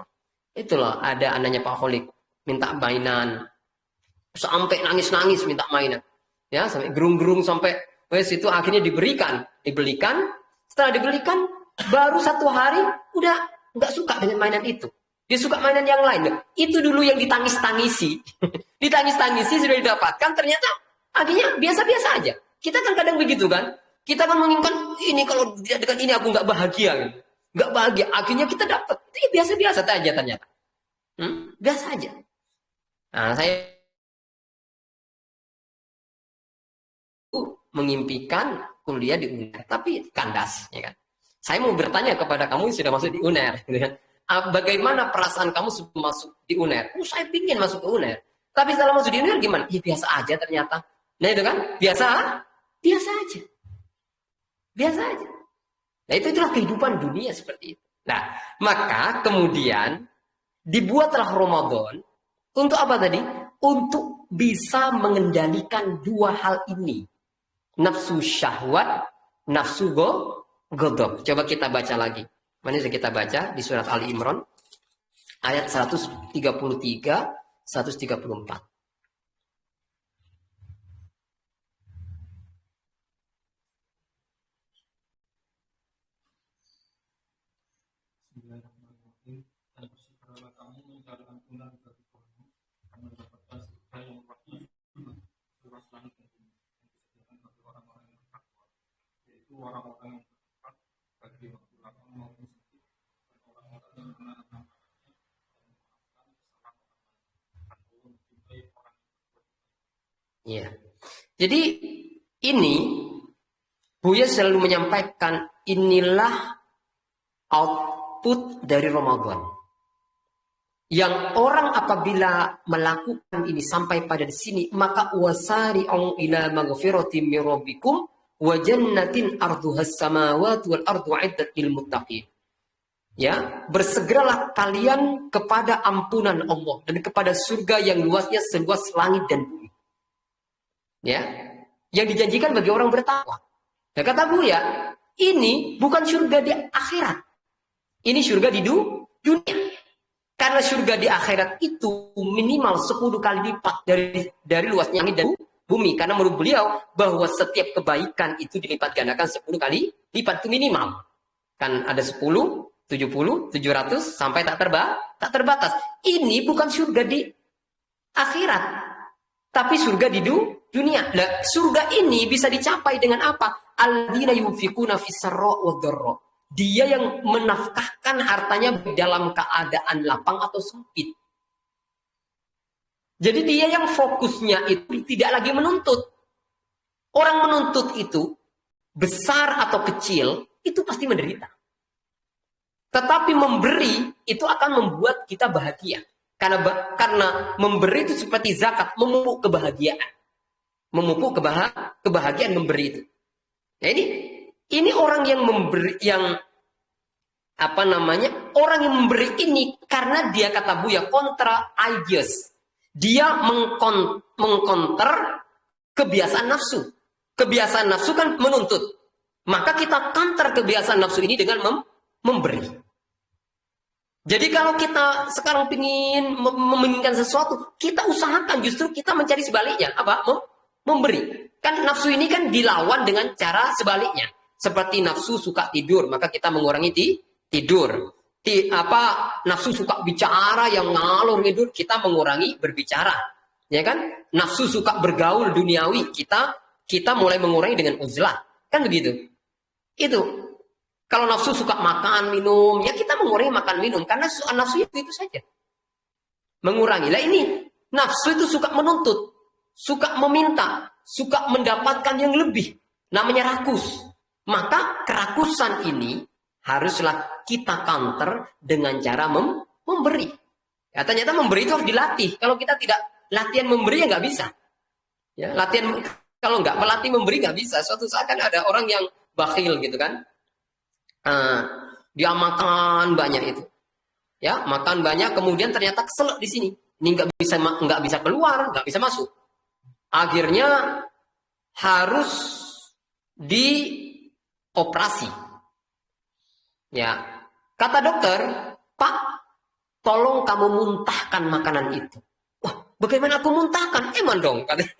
Itu loh, ada anaknya Pak Kholik, minta mainan. Sampai nangis-nangis minta mainan. Ya, sampai gerung-gerung sampai wes itu akhirnya diberikan. Setelah dibelikan, baru 1 hari udah nggak suka dengan mainan itu. Dia suka mainan yang lain. Itu dulu yang ditangis-tangisi. Ditangis-tangisi sudah didapatkan, ternyata akhirnya biasa-biasa aja. Kita kan kadang begitu kan. Kita kan menginginkan, ini kalau dengan ini aku nggak bahagia. Gitu. Nggak bahagia. Akhirnya kita dapat. Itu biasa-biasa aja ternyata. Biasa aja. Nah, saya mengimpikan kuliah di UNER. Tapi kandas. Ya kan? Saya mau bertanya kepada kamu yang sudah masuk di UNER. Gitu kan? Bagaimana perasaan kamu sebelum masuk di UNER? Saya pingin masuk ke UNER. Tapi setelah masuk di UNER gimana? Ya biasa aja ternyata. Nah itu kan? Biasa aja. Biasa aja. Nah itulah kehidupan dunia seperti itu. Nah, maka kemudian dibuatlah Ramadan untuk apa tadi? Untuk bisa mengendalikan 2 hal ini. Nafsu syahwat, nafsu ghadab. Coba kita baca lagi. Mana bisa kita baca di surat Ali Imran ayat 133 134. Bismillahirrahmanirrahim. Dan bersegeralah kamu mencari ampunan dari Tuhanmu, kamu mendapatkan surga yang luasnya luas langit dan bumi, yang disediakan bagi orang-orang yang bertakwa, yaitu orang-orang yang bertakwa bagi waktu lapang maupun sakit, dan orang-orang yang menahan amarahnya dan memaafkan kesalahan orang lain. Dan Allah mencintai orang yang berbuat baik. Iya. Jadi ini Buya selalu menyampaikan inilah output dari Ramadan. Yang orang apabila melakukan ini sampai pada di sini, maka wasari'u ila maghfiratin min rabbikum wa jannatin arduhas samawati wal ardu 'iddat lil muttaqin. Ya, bersegeralah kalian kepada ampunan Allah dan kepada surga yang luasnya seluas langit dan bumi. Ya, yang dijanjikan bagi orang bertakwa. Ya, kata Buya, ini bukan surga di akhirat. Ini surga di dunia. Karena surga di akhirat itu minimal 10 kali lipat dari luasnya langit dan bumi. Karena menurut beliau bahwa setiap kebaikan itu dilipat gandakan 10 kali lipat itu minimal. Kan ada 10, 70, 700 sampai tak terbatas. Ini bukan surga di akhirat. Tapi surga di dunia. Nah, surga ini bisa dicapai dengan apa? Alladzina yunfikuna fis-sarra wad-dharra. Dia yang menafkahkan hartanya dalam keadaan lapang atau sempit. Jadi dia yang fokusnya itu tidak lagi menuntut. Orang menuntut itu, besar atau kecil, itu pasti menderita. Tetapi memberi itu akan membuat kita bahagia. Karena memberi itu seperti zakat, memupuk kebahagiaan. Memupuk kebahagiaan memberi itu. Nah ini orang yang memberi, orang yang memberi ini karena dia kata Buya kontra ideas. Dia mengkonter kebiasaan nafsu. Kebiasaan nafsu kan menuntut. Maka kita counter kebiasaan nafsu ini dengan memberi. Jadi kalau kita sekarang ingin menginginkan sesuatu, kita usahakan justru kita mencari sebaliknya. Apa? Memberi. Kan nafsu ini kan dilawan dengan cara sebaliknya. Seperti nafsu suka tidur, maka kita mengurangi tidur. Nafsu suka bicara yang ngalur tidur, kita mengurangi berbicara. Ya kan? Nafsu suka bergaul duniawi, kita mulai mengurangi dengan uzlah. Kan begitu? Itu. Kalau nafsu suka makan, minum, ya kita mengurangi makan, minum. Karena nafsu itu saja. Mengurangi. Lah ini, nafsu itu suka menuntut. Suka meminta. Suka mendapatkan yang lebih. Namanya rakus. Maka kerakusan ini haruslah kita counter dengan cara memberi. Ya, ternyata memberi itu harus dilatih. Kalau kita tidak latihan memberi, ya nggak bisa. Ya, latihan, kalau nggak melatih memberi, nggak bisa. Suatu saat kan ada orang yang bakhil gitu kan. Dia makan banyak itu. Ya, makan banyak, kemudian ternyata keselak di sini. Ini nggak bisa keluar, nggak bisa masuk. Akhirnya harus dioperasi. Ya, kata dokter, Pak, tolong kamu muntahkan makanan itu. Wah, bagaimana aku muntahkan? Eman dong, katanya.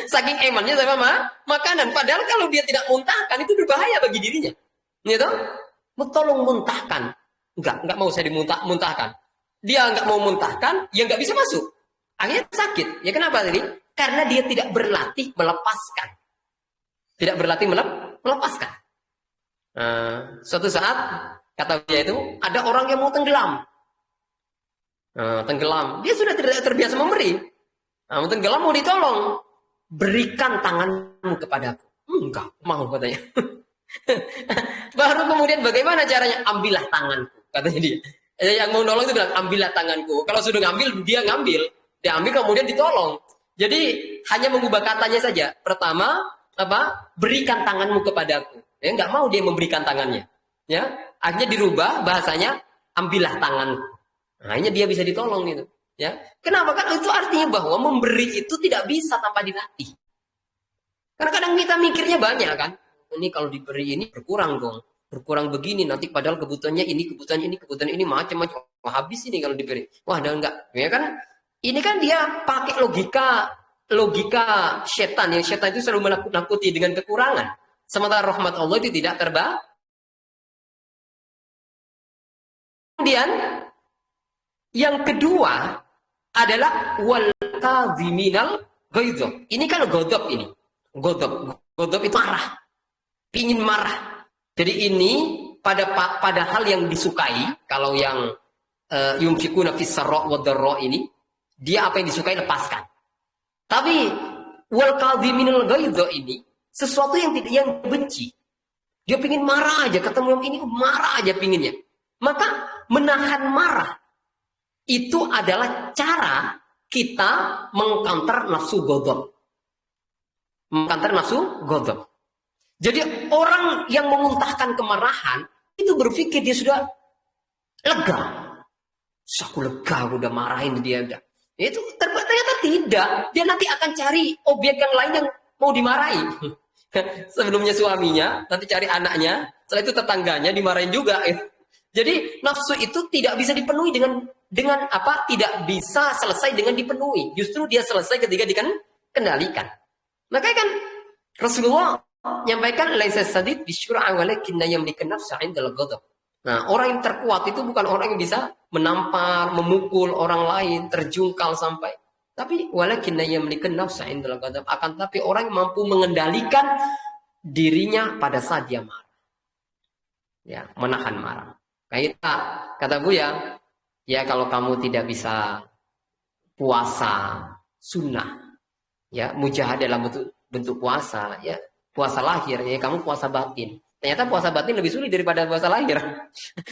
Saking emannya sama makanan. Padahal kalau dia tidak muntahkan itu berbahaya bagi dirinya. Gitu? Tolong muntahkan. Enggak mau saya muntahkan. Dia enggak mau muntahkan, ya enggak bisa masuk. Akhirnya sakit. Ya kenapa tadi? Karena dia tidak berlatih melepaskan. Tidak berlatih melepaskan. Suatu saat, kata dia itu, ada orang yang mau tenggelam. Tenggelam. Dia sudah tidak terbiasa memberi. Mau tenggelam, mau ditolong. Berikan tanganmu kepadaku. Enggak, mau katanya. Baru kemudian bagaimana caranya? Ambillah tanganku, katanya dia. Yang mau nolong itu bilang, ambillah tanganku. Kalau sudah ngambil, dia ngambil. Dia ambil kemudian ditolong. Jadi hanya mengubah katanya saja. Pertama, berikan tanganmu kepadaku. Ya, nggak mau dia memberikan tangannya. Ya, akhirnya dirubah bahasanya, ambillah tanganku. Nah, akhirnya dia bisa ditolong gitu. Ya, kenapa? Kan itu artinya bahwa memberi itu tidak bisa tanpa dilatih. Karena kadang kita mikirnya banyak kan. Ini kalau diberi ini berkurang dong. Berkurang begini nanti padahal kebutuhannya kebutuhan ini macam-macam. Wah, habis ini kalau diberi. Wah, ada enggak. Ya kan? Ini kan dia pakai logika setan. Yang setan itu selalu menakut-nakuti dengan kekurangan. Sementara rahmat Allah itu tidak terbatas. Kemudian yang kedua adalah wal kadhiminal ghaidh. Ini kan godop ini. Godop itu marah. Pingin marah. Jadi ini pada hal yang disukai, kalau yang yumfikuna fis sarra wad dharra ini, dia apa yang disukai lepaskan. Tapi wal kadhiminal ghaidh ini sesuatu yang benci. Dia pingin marah aja, ketemu yang ini marah aja pinginnya. Maka menahan marah itu adalah cara kita mengcounter nafsu ghadab. Mengcounter nafsu ghadab. Jadi orang yang memuntahkan kemarahan itu berpikir dia sudah lega. Aku lega, aku udah marahin dia udah. Itu ternyata tidak. Dia nanti akan cari objek yang lain yang mau dimarahi. Sebelumnya suaminya, nanti cari anaknya, setelah itu tetangganya dimarahin juga. Jadi nafsu itu tidak bisa dipenuhi dengan apa? Tidak bisa selesai dengan dipenuhi. Justru dia selesai ketika dikendalikan. Makanya kan Rasulullah menyampaikan laisa sadid bisyura'a walakinna yamliku nafsa 'indal ghadab. Nah, orang yang terkuat itu bukan orang yang bisa menampar, memukul orang lain, terjungkal sampai. Tapi walakinna yamliku nafsa 'indal ghadab, akan tapi orang yang mampu mengendalikan dirinya pada saat dia marah. Ya, menahan marah. Kata Buya, ya kalau kamu tidak bisa puasa sunnah, ya mujahadah dalam bentuk puasa, ya puasa lahir, ya kamu puasa batin. Ternyata puasa batin lebih sulit daripada puasa lahir.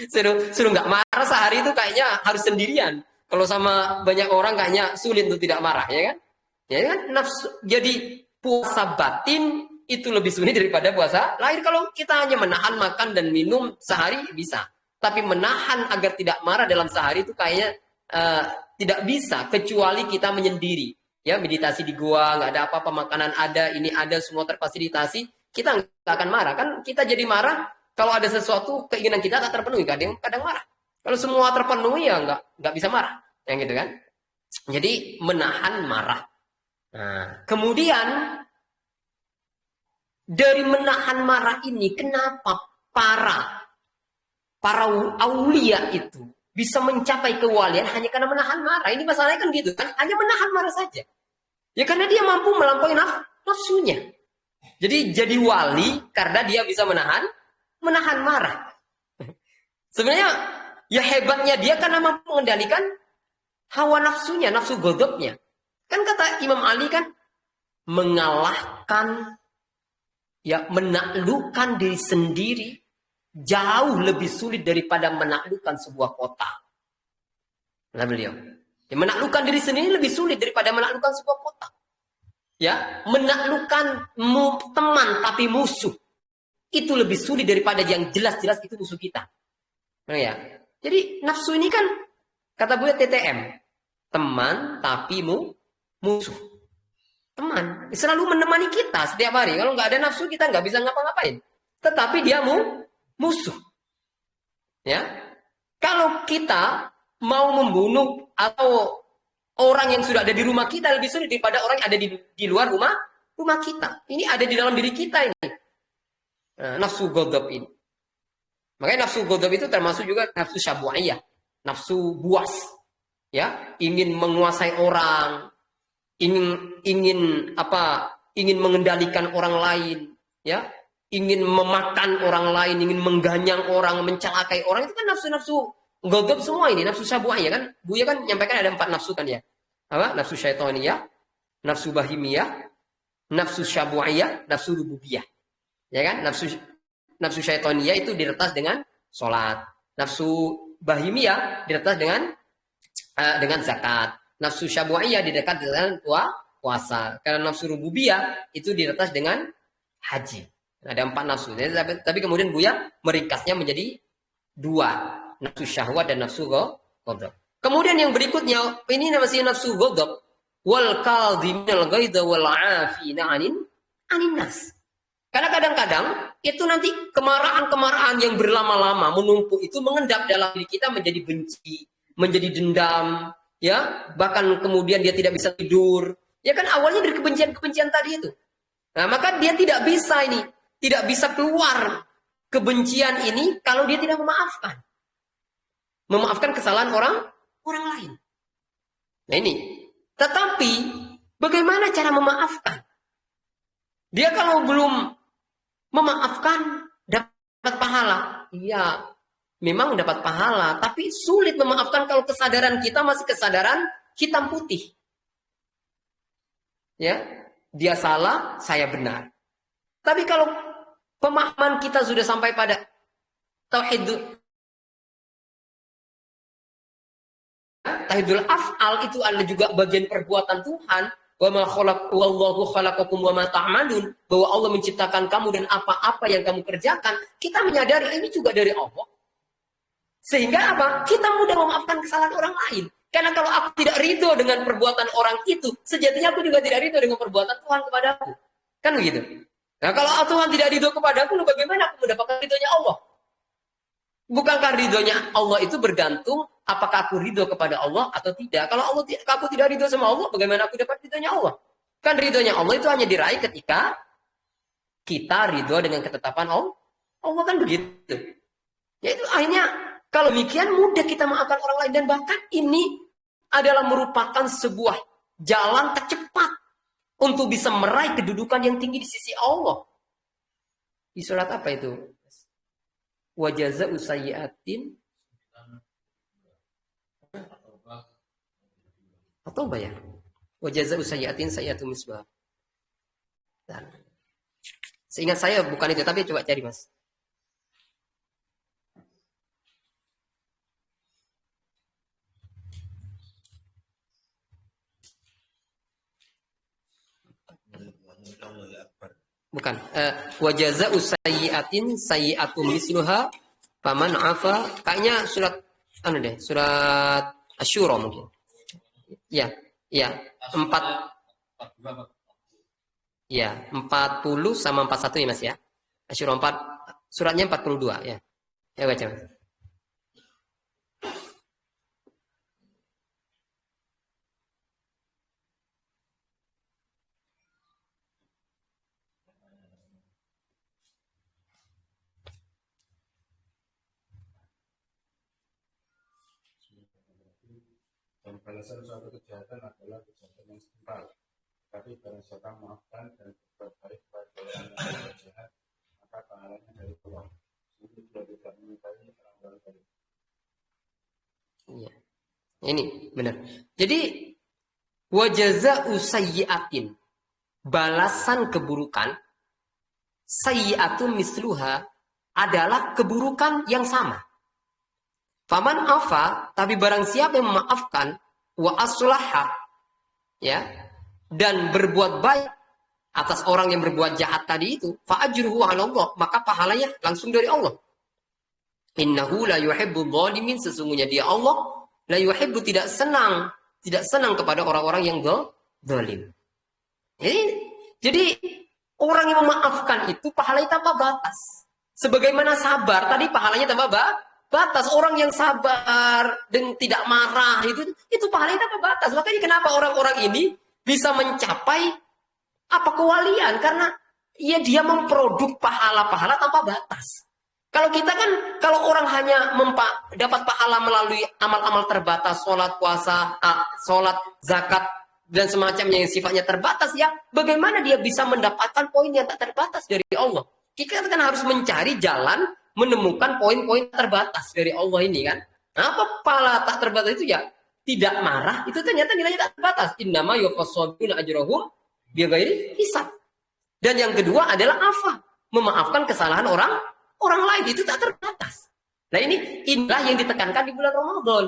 Suruh nggak marah sehari itu kayaknya harus sendirian. Kalau sama banyak orang kayaknya sulit untuk tidak marah, ya kan? Ya kan? Jadi puasa batin itu lebih sulit daripada puasa lahir. Kalau kita hanya menahan makan dan minum sehari bisa. Tapi menahan agar tidak marah dalam sehari itu kayaknya tidak bisa. Kecuali kita menyendiri. Ya, meditasi di gua, nggak ada apa-apa, makanan ada, ini ada, semua terfasilitasi, kita nggak akan marah. Kan kita jadi marah kalau ada sesuatu keinginan kita tak terpenuhi, kadang marah. Kalau semua terpenuhi ya nggak bisa marah, yang gitu kan. Jadi menahan marah. Nah, kemudian dari menahan marah ini, kenapa para aulia itu bisa mencapai kewalian hanya karena menahan marah? Ini masalahnya kan gitu kan, hanya menahan marah saja. Ya karena dia mampu melampaui nafsunya. Jadi wali karena dia bisa menahan marah. Sebenarnya ya hebatnya dia karena mampu mengendalikan hawa nafsunya, nafsu ghadabnya. Kan kata Imam Ali kan, mengalahkan, ya menaklukkan diri sendiri jauh lebih sulit daripada menaklukkan sebuah kota. Nah beliau, ya, menaklukkan diri sendiri lebih sulit daripada menaklukkan sebuah kota. Ya, menaklukkan teman tapi musuh itu lebih sulit daripada yang jelas-jelas itu musuh kita. Nah, ya. Jadi nafsu ini kan kata Buya TTM, teman tapi musuh. Teman selalu menemani kita setiap hari. Kalau nggak ada nafsu kita nggak bisa ngapa-ngapain. Tetapi dia musuh. Ya, kalau kita mau membunuh atau orang yang sudah ada di rumah kita lebih sulit daripada orang yang ada di luar rumah kita. Ini ada di dalam diri kita ini. Nah, nafsu ghadab ini. Makanya nafsu ghadab itu termasuk juga nafsu syahwiyah, nafsu buas. Ya, ingin menguasai orang, ingin mengendalikan orang lain, ya, ingin memakan orang lain, ingin mengganyang orang, mencelakai orang, itu kan nafsu-nafsu ghadab semua ini, nafsu syahwiyah kan. Buya kan menyampaikan ada 4 nafsu kan ya. Apa? Nafsu syaitaniyah, nafsu bahimiyah, nafsu syahwiyah, nafsu rububiyah. Ya kan? Nafsu syaitaniyah itu diretas dengan sholat. Nafsu bahimiyah diretas dengan zakat. Nafsu syahwiyah didekat dengan puasa. Karena nafsu rububiyah itu diretas dengan haji. Ada 4 nafsu. Tapi kemudian Buya meringkasnya menjadi 2. Nafsu syahwat dan nafsu ghadab. Kemudian yang berikutnya, ini masih nafsu ghadab. Wal kadhiminal ghaidha wal 'afina 'anil nas. Karena kadang-kadang itu nanti kemarahan-kemarahan yang berlama-lama menumpuk itu mengendap dalam diri kita menjadi benci, menjadi dendam, ya, bahkan kemudian dia tidak bisa tidur. Ya kan awalnya dari kebencian-kebencian tadi itu. Nah, maka dia tidak bisa keluar kebencian ini kalau dia tidak memaafkan kesalahan orang lain. Nah ini. Tetapi bagaimana cara memaafkan? Dia kalau belum memaafkan dapat pahala. Iya, memang dapat pahala, tapi sulit memaafkan kalau kesadaran kita masih kesadaran hitam putih. Ya, dia salah, saya benar. Tapi kalau pemahaman kita sudah sampai pada tauhidul af'al, itu adalah juga bagian perbuatan Tuhan. Wa ma wallahu khalaqakum wa ma ta'malun, bahwa Allah menciptakan kamu dan apa-apa yang kamu kerjakan, kita menyadari ini juga dari Allah. Sehingga apa? Kita mudah memaafkan kesalahan orang lain. Karena kalau aku tidak ridho dengan perbuatan orang itu, sejatinya aku juga tidak ridho dengan perbuatan Tuhan kepadaku. Kan begitu? Nah, kalau Tuhan tidak ridho kepadaku, bagaimana aku mendapatkan ridhonya Allah? Bukankah ridhonya Allah itu bergantung apakah aku ridho kepada Allah atau tidak? Kalau aku tidak ridho sama Allah, bagaimana aku dapat ridhonya Allah? Kan ridhonya Allah itu hanya diraih ketika kita ridho dengan ketetapan Allah. Allah kan begitu. Yaitu akhirnya kalau demikian mudah kita maafkan orang lain, dan bahkan ini adalah merupakan sebuah jalan tercepat untuk bisa meraih kedudukan yang tinggi di sisi Allah. Di surat apa itu? Wa jazaa'u sayyi'atin atau ya? Wa jazaa'u sayyi'atin sayyi'atu misbah. Seingat saya bukan itu, tapi coba cari Mas. Bukan. Wa jazaa'u sayyi'atin sayyi'atu misluha faman 'afa. Kayaknya surat surat Asy-Syura mungkin. Ya, 4. Ya, 40 sama 41 ya Mas ya. Asy-Syura 4, suratnya 42 ya. Ya baca. Dan balasan suatu kejahatan adalah kejahatan yang setimpal. Tapi barang siapa maafkan dan berbuat baik kepada orang yang berjahat, maka pahalanya dari Allah. Itu sudah tidak menyukai orang baik. Iya. Ini benar. Jadi wa jazaa'u sayyi'atin, balasan keburukan, sayyi'atun misluha, adalah keburukan yang sama. Faman afa, tapi barang siapa yang memaafkan, wa aslaha, ya, dan berbuat baik atas orang yang berbuat jahat tadi itu, fa ajruhu 'ala Allah, maka pahalanya langsung dari Allah. Innahu la yuhibbul zalimin, sesungguhnya dia Allah la yuhibbu tidak senang kepada orang-orang yang zalim. Jadi orang yang memaafkan itu pahalanya tanpa batas. Sebagaimana sabar tadi pahalanya tanpa batas. Orang yang sabar dan tidak marah itu pahalanya tanpa batas. Makanya kenapa orang-orang ini bisa mencapai kewalian, karena dia memproduk pahala-pahala tanpa batas. Kalau kita kan, kalau orang hanya dapat pahala melalui amal-amal terbatas, sholat, puasa, sholat, zakat, dan semacamnya yang sifatnya terbatas, ya bagaimana dia bisa mendapatkan poin yang tak terbatas dari Allah? Kita kan harus mencari jalan menemukan poin-poin terbatas dari Allah ini kan. Apa pahala tak terbatas itu ya? Tidak marah, itu ternyata nilainya tak terbatas. Innama yufassabuna ajrahum bighairi hisab. Dan yang kedua adalah memaafkan kesalahan orang lain, itu tak terbatas. Nah inilah yang ditekankan di bulan Ramadan.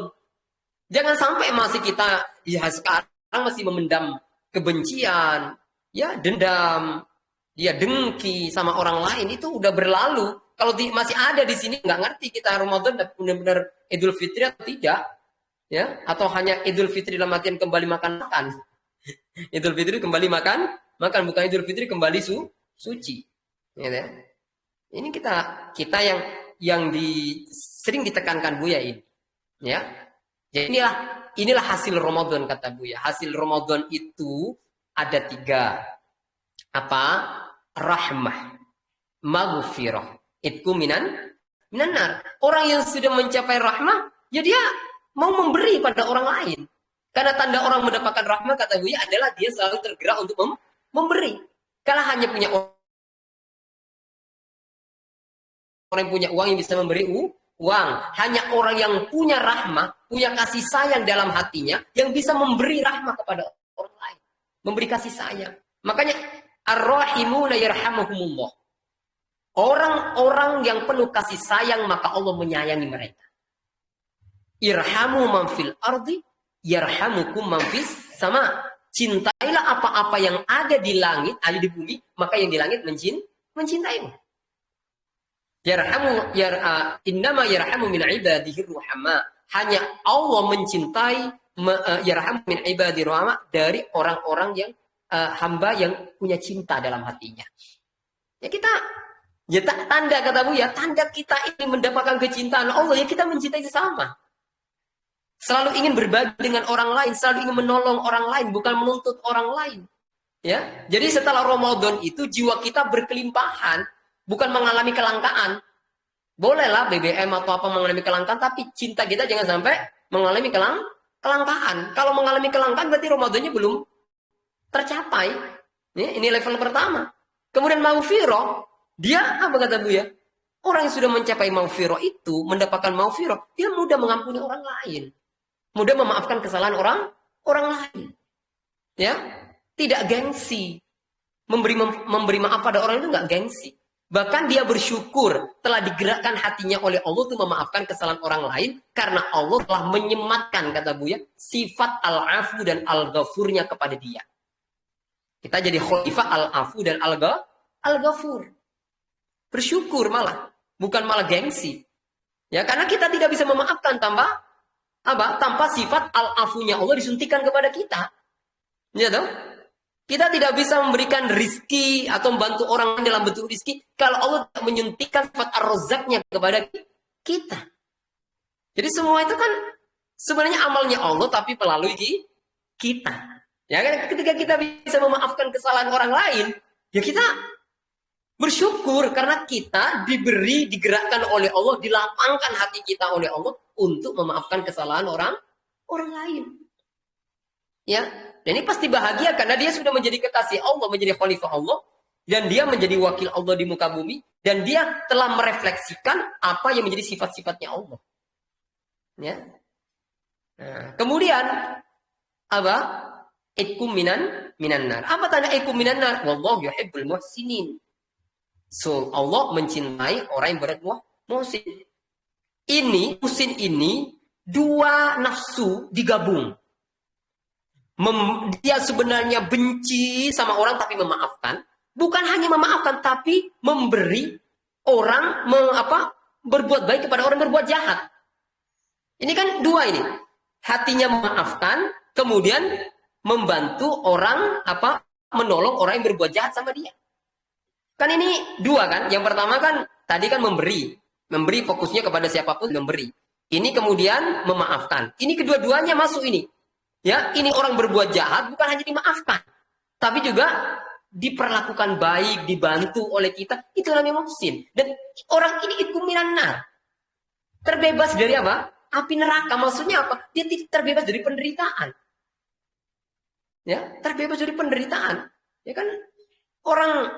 Jangan sampai masih kita sekarang masih memendam kebencian, ya dendam, ya dengki sama orang lain, itu udah berlalu. Kalau masih ada di sini nggak ngerti kita Ramadan benar-benar Idul Fitri atau tidak, ya, atau hanya Idul Fitri dalam artian kembali makan. Idul Fitri kembali makan, bukan Idul Fitri kembali suci. Ya, ini kita yang sering ditekankan Buya ini, ya. Jadi inilah hasil Ramadan, kata Buya. Hasil Ramadan itu ada 3. Rahmah, maghfirah, itqu minan nar. Orang yang sudah mencapai rahmah, ya dia mau memberi pada orang lain. Karena tanda orang mendapatkan rahmah, kata Buya, adalah dia selalu tergerak untuk memberi. Kalau hanya punya orang yang punya uang yang bisa memberi uang. Hanya orang yang punya rahmah, punya kasih sayang dalam hatinya, yang bisa memberi rahmah kepada orang lain. Memberi kasih sayang. Makanya, ar-rahimuna yarhamuhumullah. Orang-orang yang penuh kasih sayang, maka Allah menyayangi mereka. Irhamu man fil ardi, yarhamukum man fis sama. Cintailah apa-apa yang ada di langit, ada di bumi, maka yang di langit mencintaimu. Innama yarhamu min ibadihi ruhama. Hanya Allah mencintai yarhamu min ibadihi ruhama dari orang-orang yang hamba yang punya cinta dalam hatinya. Ya tanda, kata Buya, tanda kita ini mendapatkan kecintaan Allah, ya kita mencintai sesama. Selalu ingin berbagi dengan orang lain, selalu ingin menolong orang lain, bukan menuntut orang lain. Ya, jadi setelah Ramadan itu jiwa kita berkelimpahan, bukan mengalami kelangkaan. Bolehlah BBM atau apa mengalami kelangkaan, tapi cinta kita jangan sampai mengalami kelangkaan. Kalau mengalami kelangkaan berarti Ramadannya belum tercapai. Ini level pertama. Kemudian maghfirah, dia apa kata Buya? Orang yang sudah mencapai maghfirah itu, mendapatkan maghfirah, dia mudah mengampuni orang lain. Mudah memaafkan kesalahan orang lain. Ya, tidak gengsi. Memberi maaf pada orang itu enggak gengsi. Bahkan dia bersyukur telah digerakkan hatinya oleh Allah untuk memaafkan kesalahan orang lain, karena Allah telah menyematkan, kata Buya, sifat al-afu dan al-ghafurnya kepada dia. Kita jadi khalifah al-afu dan al-ghafur. Bersyukur malah, bukan malah gengsi. Ya, karena kita tidak bisa memaafkan tanpa sifat al-afunya Allah disuntikan kepada kita. Ya toh? Kita tidak bisa memberikan rizki atau membantu orang lain dalam bentuk rizki kalau Allah tidak menyuntikkan sifat ar-razzaqnya kepada kita. Jadi semua itu kan sebenarnya amalnya Allah tapi melalui kita. Ya kan, ketika kita bisa memaafkan kesalahan orang lain, ya kita bersyukur karena kita digerakkan oleh Allah, dilapangkan hati kita oleh Allah untuk memaafkan kesalahan orang lain. Ya, dan ini pasti bahagia karena dia sudah menjadi kekasih Allah, menjadi khalifah Allah, dan dia menjadi wakil Allah di muka bumi, dan dia telah merefleksikan apa yang menjadi sifat-sifatnya Allah. Ya. Nah, kemudian apa? Itqum minan nar. Apa tanda itqum minan nar? Wallahu yuhibbul muhsinin. So, Allah mencintai orang yang berbuat muhsin. Muhsin ini dua nafsu digabung. Dia sebenarnya benci sama orang tapi memaafkan. Bukan hanya memaafkan tapi memberi orang berbuat baik kepada orang berbuat jahat. Ini kan dua ini. Hatinya memaafkan, kemudian membantu orang menolong orang yang berbuat jahat sama dia. Kan ini dua kan. Yang pertama kan tadi kan memberi fokusnya kepada siapapun memberi. Ini kemudian memaafkan. Ini kedua-duanya masuk ini. Ya, ini orang berbuat jahat bukan hanya dimaafkan, tapi juga diperlakukan baik, dibantu oleh kita. Itu namanya muhsin. Dan orang ini itu minanar. Terbebas dari apa? Api neraka. Maksudnya apa? Dia terbebas dari penderitaan. Ya, terbebas dari penderitaan. Ya kan orang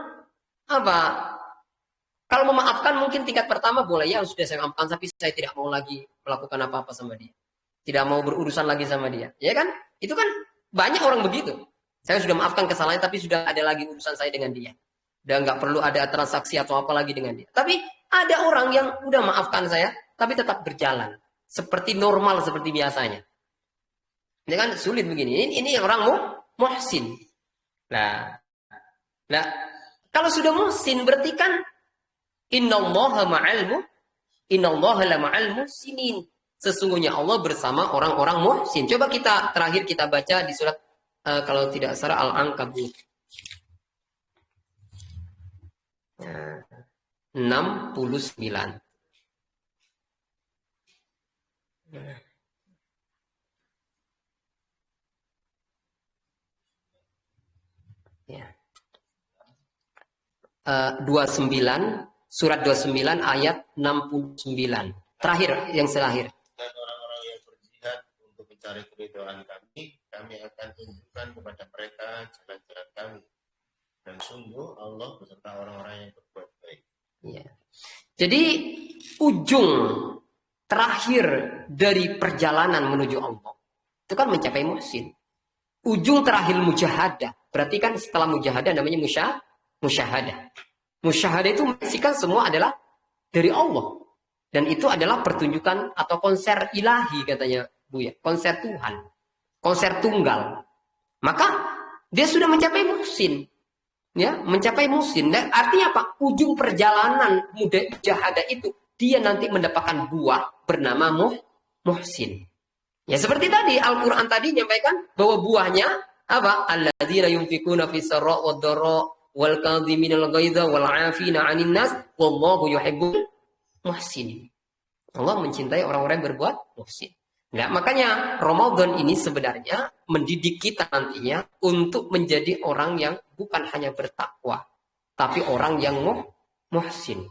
kalau memaafkan mungkin tingkat pertama boleh ya sudah saya maafkan tapi saya tidak mau lagi melakukan apa-apa sama dia. Tidak mau berurusan lagi sama dia. Ya kan? Itu kan banyak orang begitu. Saya sudah maafkan kesalahan tapi sudah ada lagi urusan saya dengan dia. Dan nggak perlu ada transaksi atau apa lagi dengan dia. Tapi ada orang yang udah maafkan saya tapi tetap berjalan seperti normal seperti biasanya. Ini kan sulit begini. Ini orang muhsin. Nah, kalau sudah muhsin berarti kan innallaha la ma'al muhsinin. Sesungguhnya Allah bersama orang-orang muhsin. Coba terakhir kita baca di surat kalau tidak salah Al-Ankabut. 69. Ya. 29 surat 29 ayat 69. Terakhir yang terakhir. Dan orang-orang yang berjihad untuk mencari keridhaan kami akan tunjukkan kepada mereka jalan-jalan kami. Dan sungguh Allah beserta orang-orang yang berbuat baik. Ya. Jadi ujung terakhir dari perjalanan menuju Allah itu kan mencapai muhsin. Ujung terakhir mujahadah. Berarti kan setelah mujahadah namanya musyahadah. Musyahadah itu menyaksikan semua adalah dari Allah. Dan itu adalah pertunjukan atau konser ilahi katanya Buya. Konser Tuhan. Konser tunggal. Maka dia sudah mencapai muhsin. Ya, mencapai muhsin. Dan artinya apa? Ujung perjalanan mujahadah itu dia nanti mendapatkan buah bernama muhsin. Ya seperti tadi Al-Qur'an tadi menyampaikan bahwa buahnya apa? Alladzina yunfikuna fis sarra wad dharra wal kadhiminal ghaidha wal 'afina 'anil nas wallahu yuhibbul muhsinin. Allah mencintai orang-orang yang berbuat muhsin. Nah, makanya Ramadan ini sebenarnya mendidik kita nantinya untuk menjadi orang yang bukan hanya bertakwa, tapi orang yang muhsin.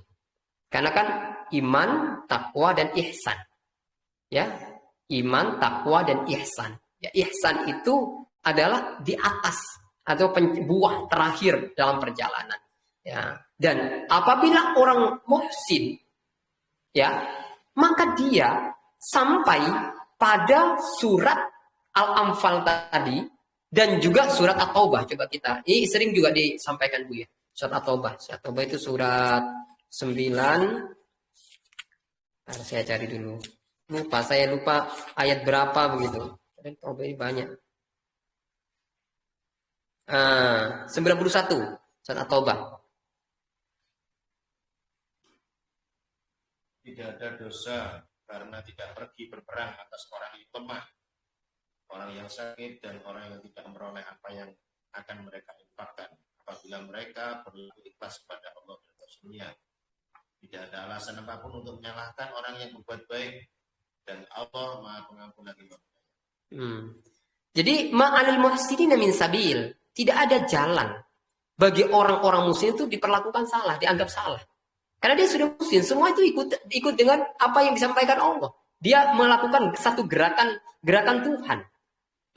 Karena kan iman, takwa dan ihsan. Ya, iman, takwa dan ihsan. Ya, ihsan itu adalah di atas atau buah terakhir dalam perjalanan. Ya, dan apabila orang muhsin, ya, maka dia sampai pada surat Al-Anfal tadi dan juga surat At-Taubah. Coba kita, ini sering juga disampaikan Bu ya. Surat At-Taubah. Surat At-Taubah itu surat 9. Saya cari dulu. Saya lupa ayat berapa begitu. At-Taubah ini banyak. 91 surat At-Taubah. Tidak ada dosa karena tidak pergi berperang atas orang yang lemah, orang yang sakit, dan orang yang tidak meroleh apa yang akan mereka infakkan. Apabila mereka berlaku ikhlas kepada Allah dan Rasul-Nya, tidak ada alasan apapun untuk menyalahkan orang yang berbuat baik, dan Allah Maha Pengampun lagi Maha Penyayang. Jadi ma'alil muhsinin min sabil, tidak ada jalan bagi orang-orang muslim itu diperlakukan salah, dianggap salah. Karena dia sudah muslim, semua itu ikut dengan apa yang disampaikan Allah. Dia melakukan satu gerakan Tuhan.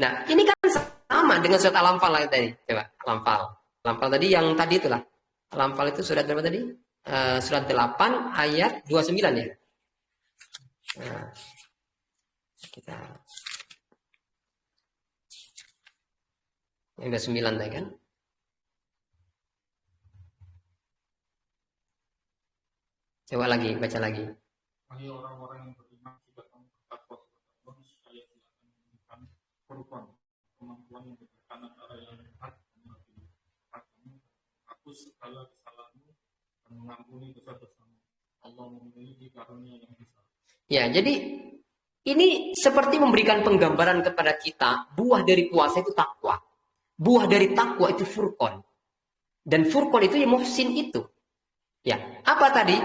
Nah, ini kan sama dengan surat Al-Anfal tadi. Coba, Al-Anfal tadi yang tadi itulah. Al-Anfal itu surat berapa tadi? Surat 8 ayat 29 ya. Nah, kita yang 29 tadi kan. Coba lagi, baca lagi. Hai orang-orang yang beriman, jika kamu bertakwa kepada Allah, saya tidak akan memberikan korban kemampuan yang berbeda antara yang dekat dan yang lebih. Kamu hapus segala kesalahanmu dan mengampuni dosa-dosamu. Allah memiliki karunia yang besar. Ya, jadi ini seperti memberikan penggambaran kepada kita, buah dari puasa itu takwa. Buah dari takwa itu furqan. Dan furqan itu ya muhsin itu. Ya, apa tadi?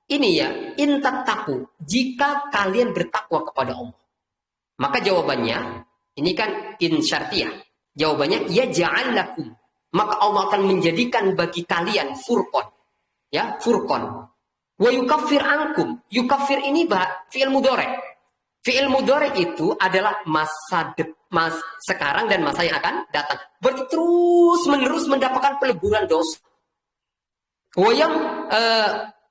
Ini ya, in tattaqu, jika kalian bertakwa kepada Allah. Maka jawabannya, ini kan in syartiyah. Jawabannya, ya ja'al lakum. Maka Allah akan menjadikan bagi kalian furqan. Ya, furqan. Wa yukaffir ankum. Yukaffir ini fi'il mudhari'. Fi'il mudhari' itu adalah sekarang dan masa yang akan datang. Berarti terus menerus mendapatkan peleburan dosa. Wa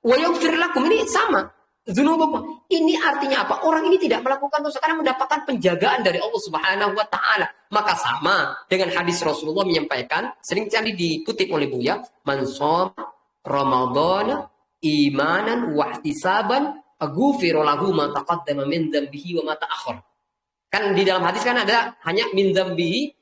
yaghfir lakum, ini sama. Dzunubakum. Ini artinya apa? Orang ini tidak melakukan dosa karena mendapatkan penjagaan dari Allah Subhanahu wa taala. Maka sama dengan hadis Rasulullah menyampaikan, sering kali dikutip oleh Buya, man shoma Ramadhana imanan wa ihtisaban aghfira lahu ma taqaddama min dzambihi wa ma ta'akhkhar. Kan di dalam hadis kan ada hanya min dzambihi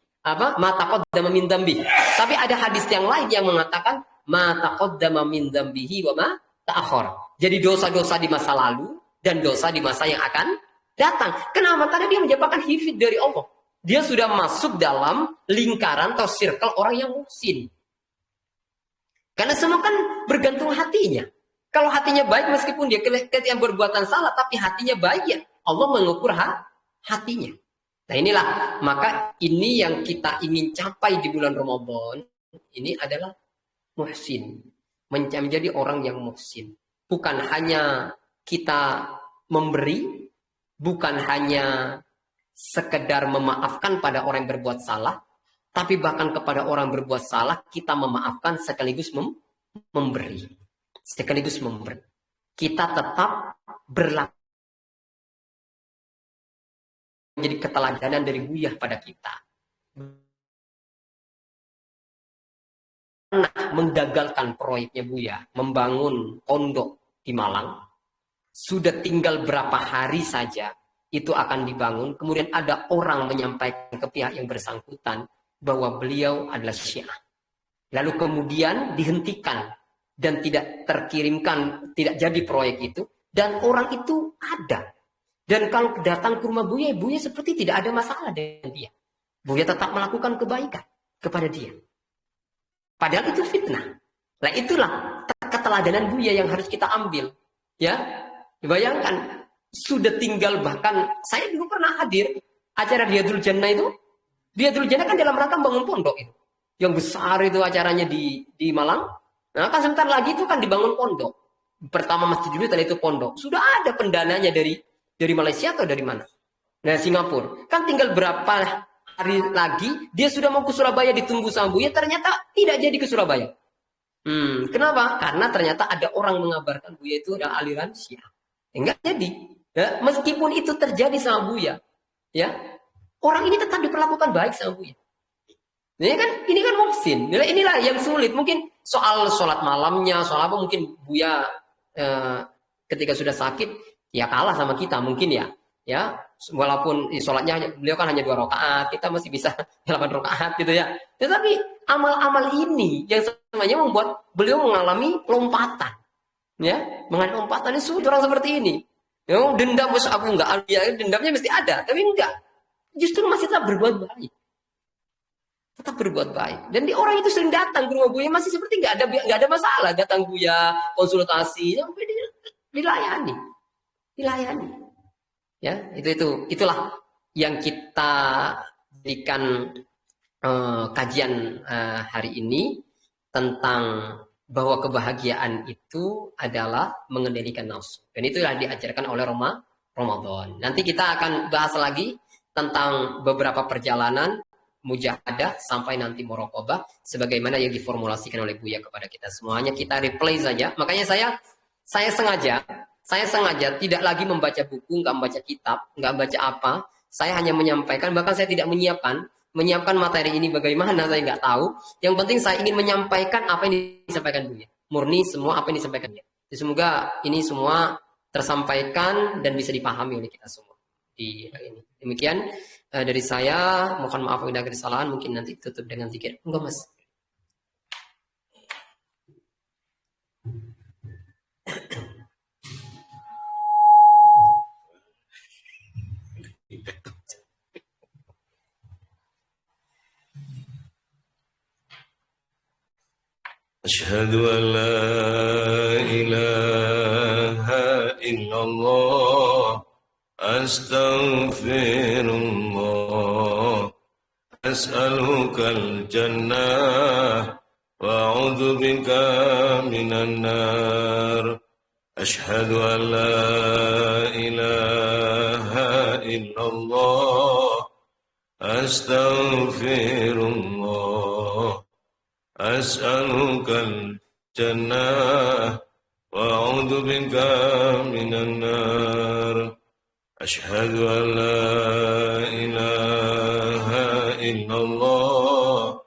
ma taqaddama min dzambihi. Tapi ada hadis yang lain yang mengatakan ma taqaddama min dzambihi wa ma ta'akhkhar. Jadi dosa-dosa di masa lalu dan dosa di masa yang akan datang. Kenapa? Karena dia mendapatkan hifid dari Allah. Dia sudah masuk dalam lingkaran atau circle orang yang muhsin. Karena semua kan bergantung hatinya. Kalau hatinya baik meskipun dia ketika berbuatan salah, tapi hatinya baik ya Allah mengukur hatinya. Nah inilah, maka ini yang kita ingin capai di bulan Ramadan. Ini adalah muhsin. Menjadi orang yang muhsin. Bukan hanya kita memberi, bukan hanya sekedar memaafkan pada orang yang berbuat salah, tapi bahkan kepada orang yang berbuat salah, kita memaafkan sekaligus memberi. Sekaligus memberi. Kita tetap berlaku menjadi keteladanan dari Buya pada kita. Menggagalkan proyeknya Buya, membangun pondok di Malang. Sudah tinggal berapa hari saja itu akan dibangun. Kemudian ada orang menyampaikan ke pihak yang bersangkutan bahwa beliau adalah Syiah. Lalu kemudian dihentikan dan tidak terkirimkan, tidak jadi proyek itu. Dan orang itu ada. Dan kalau datang ke rumah Buya, Buya seperti tidak ada masalah dengan dia. Buya tetap melakukan kebaikan kepada dia. Padahal itu fitnah. Nah itulah keteladanan Buya yang harus kita ambil. Ya, bayangkan sudah tinggal, bahkan saya dulu pernah hadir acara Riyadul Jannah itu. Riyadul Jannah kan dalam rangka bangun pondok itu. Yang besar itu acaranya di Malang. Nah kan sebentar lagi itu kan dibangun pondok. Pertama masjid dulu, setelah itu pondok. Sudah ada pendananya dari Malaysia atau dari mana? Nah Singapura. Kan tinggal berapa hari lagi dia sudah mau ke Surabaya, ditunggu sama Buya, ternyata tidak jadi ke Surabaya. Kenapa? Karena ternyata ada orang mengabarkan Buya itu adalah aliran Syiah. Enggak jadi. Ya, meskipun itu terjadi sama Buya, ya orang ini tetap diperlakukan baik sama Buya. Ini kan muhsin. Inilah yang sulit. Mungkin soal sholat malamnya, soal apa mungkin Buya ketika sudah sakit ya kalah sama kita mungkin ya. Ya, walaupun sholatnya beliau kan hanya 2 rakaat, kita masih bisa 8 rakaat gitu ya. Tetapi amal-amal ini yang sebenarnya membuat beliau mengalami lompatan. Ya, mengalami lompatan itu orang seperti ini. Ya, dendam bos aku enggak, ya, dendamnya mesti ada, tapi enggak. Justru masih tetap berbuat baik. Tetap berbuat baik. Dan di orang itu sering datang ke rumah Buya masih seperti enggak ada masalah, datang Buya konsultasi, ya, dilayani. Ya, itulah yang kita berikan kajian hari ini tentang bahwa kebahagiaan itu adalah mengendalikan nafsu. Dan itulah diajarkan oleh Ramadan. Nanti kita akan bahas lagi tentang beberapa perjalanan mujahadah sampai nanti muraqabah sebagaimana yang diformulasikan oleh Buya kepada kita semuanya. Kita replay saja. Makanya saya sengaja tidak lagi membaca buku, nggak membaca kitab, nggak baca apa. Saya hanya menyampaikan, bahkan saya tidak menyiapkan materi ini bagaimana, saya nggak tahu. Yang penting saya ingin menyampaikan apa yang disampaikan Buya. Murni semua apa yang disampaikan Buya. Semoga ini semua tersampaikan dan bisa dipahami oleh kita semua di hari ini. Demikian dari saya, mohon maaf bila ada kesalahan, mungkin nanti tutup dengan zikir. Enggak Mas. أشهد أن لا إله إلا الله أستغفر الله أسألك الجنة وأعوذ بك من النار أشهد أن لا إله إلا الله أستغفر الله أسألك الجنة وأعوذ بك من النار أشهد أن لا إله إلا الله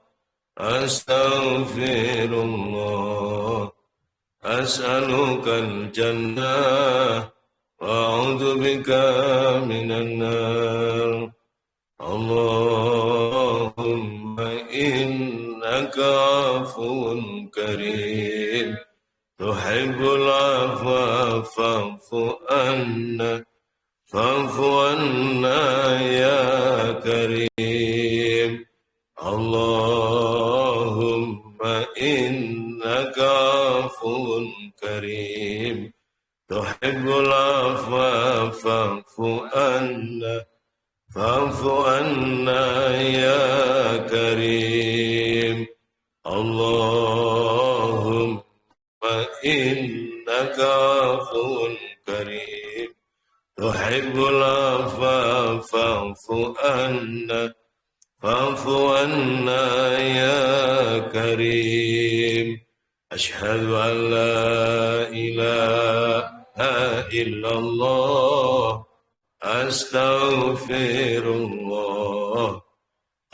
أستغفر الله أسألك الجنة وأعوذ بك من النار اللهم إنك عفو كريم تحب العفو فاعف عنا يا كريم اللهم إنك عفو كريم تحب العفو فاعف عنا يا كريم اللهم إنك عفو كريم تحب العفو فاعف عنا يا كريم أشهد أن لا إله إلا الله أستغفر الله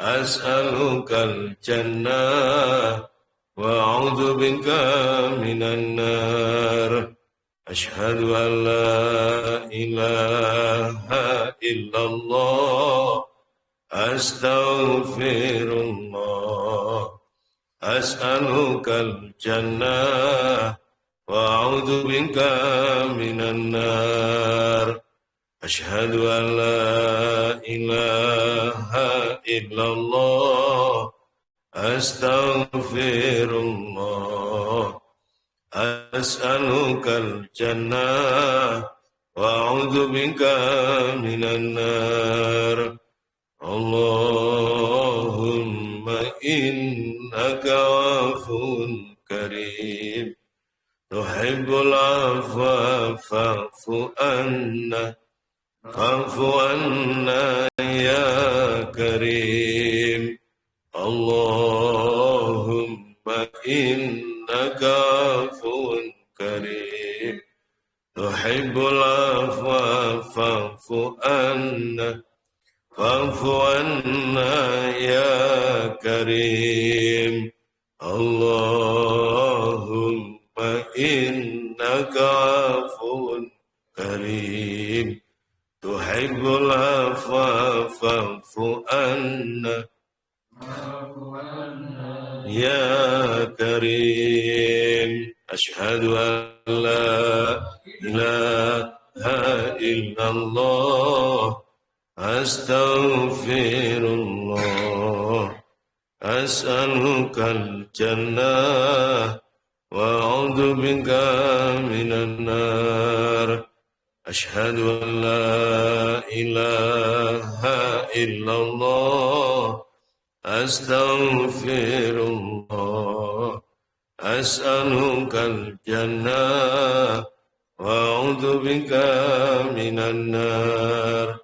أسألك الجنة وأعوذ بك من النار أشهد أن لا إله إلا الله أستغفر الله أسألك الجنة وأعوذ بك من النار أشهد أن لا إله إلا الله أستغفر الله أسألك الجنة وأعوذ بك من النار اللهم إنك عفو كريم تحب العفو فاعف عنا يا كريم اللهم إنك عفو كريم تحب العفو فاعف عنا يا كريم اللهم إنك عفو كريم تحب العفو فاعف عنا يا كريم أشهد أن لا إله إلا الله أستغفر الله أسألك الجنة وأعوذ بك من النار أشهد أن لا إله إلا الله أستغفر الله أسألك الجنة وأعوذ بك من النار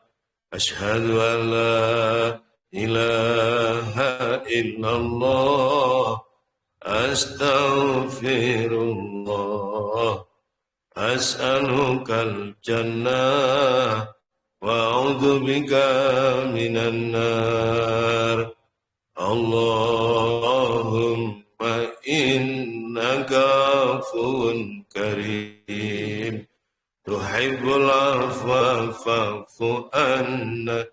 أشهد أن لا إله إلا الله أستغفر الله أسألك الجنة وأعوذ بك من النار اللهم إنك عفو كريم تحب العفو فاعف عنا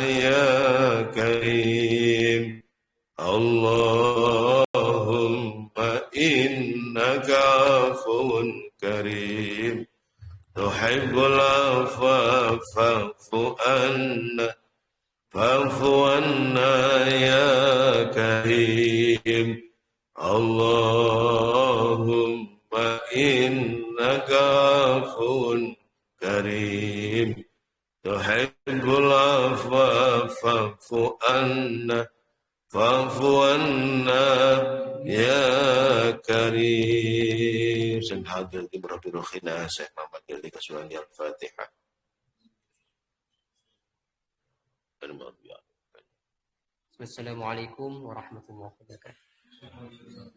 يا كريم اللهم إنك عفو كريم تحب العفو فاعف عنا يا كريم Allahumma innaka afuwun karim tuhibbul afwa fa'fu anna ya karim. Sen hadir di Rabbil Khina Syekh Muhammad Yali Kasulan Al-Fatihah. Assalamualaikum warahmatullahi wabarakatuh.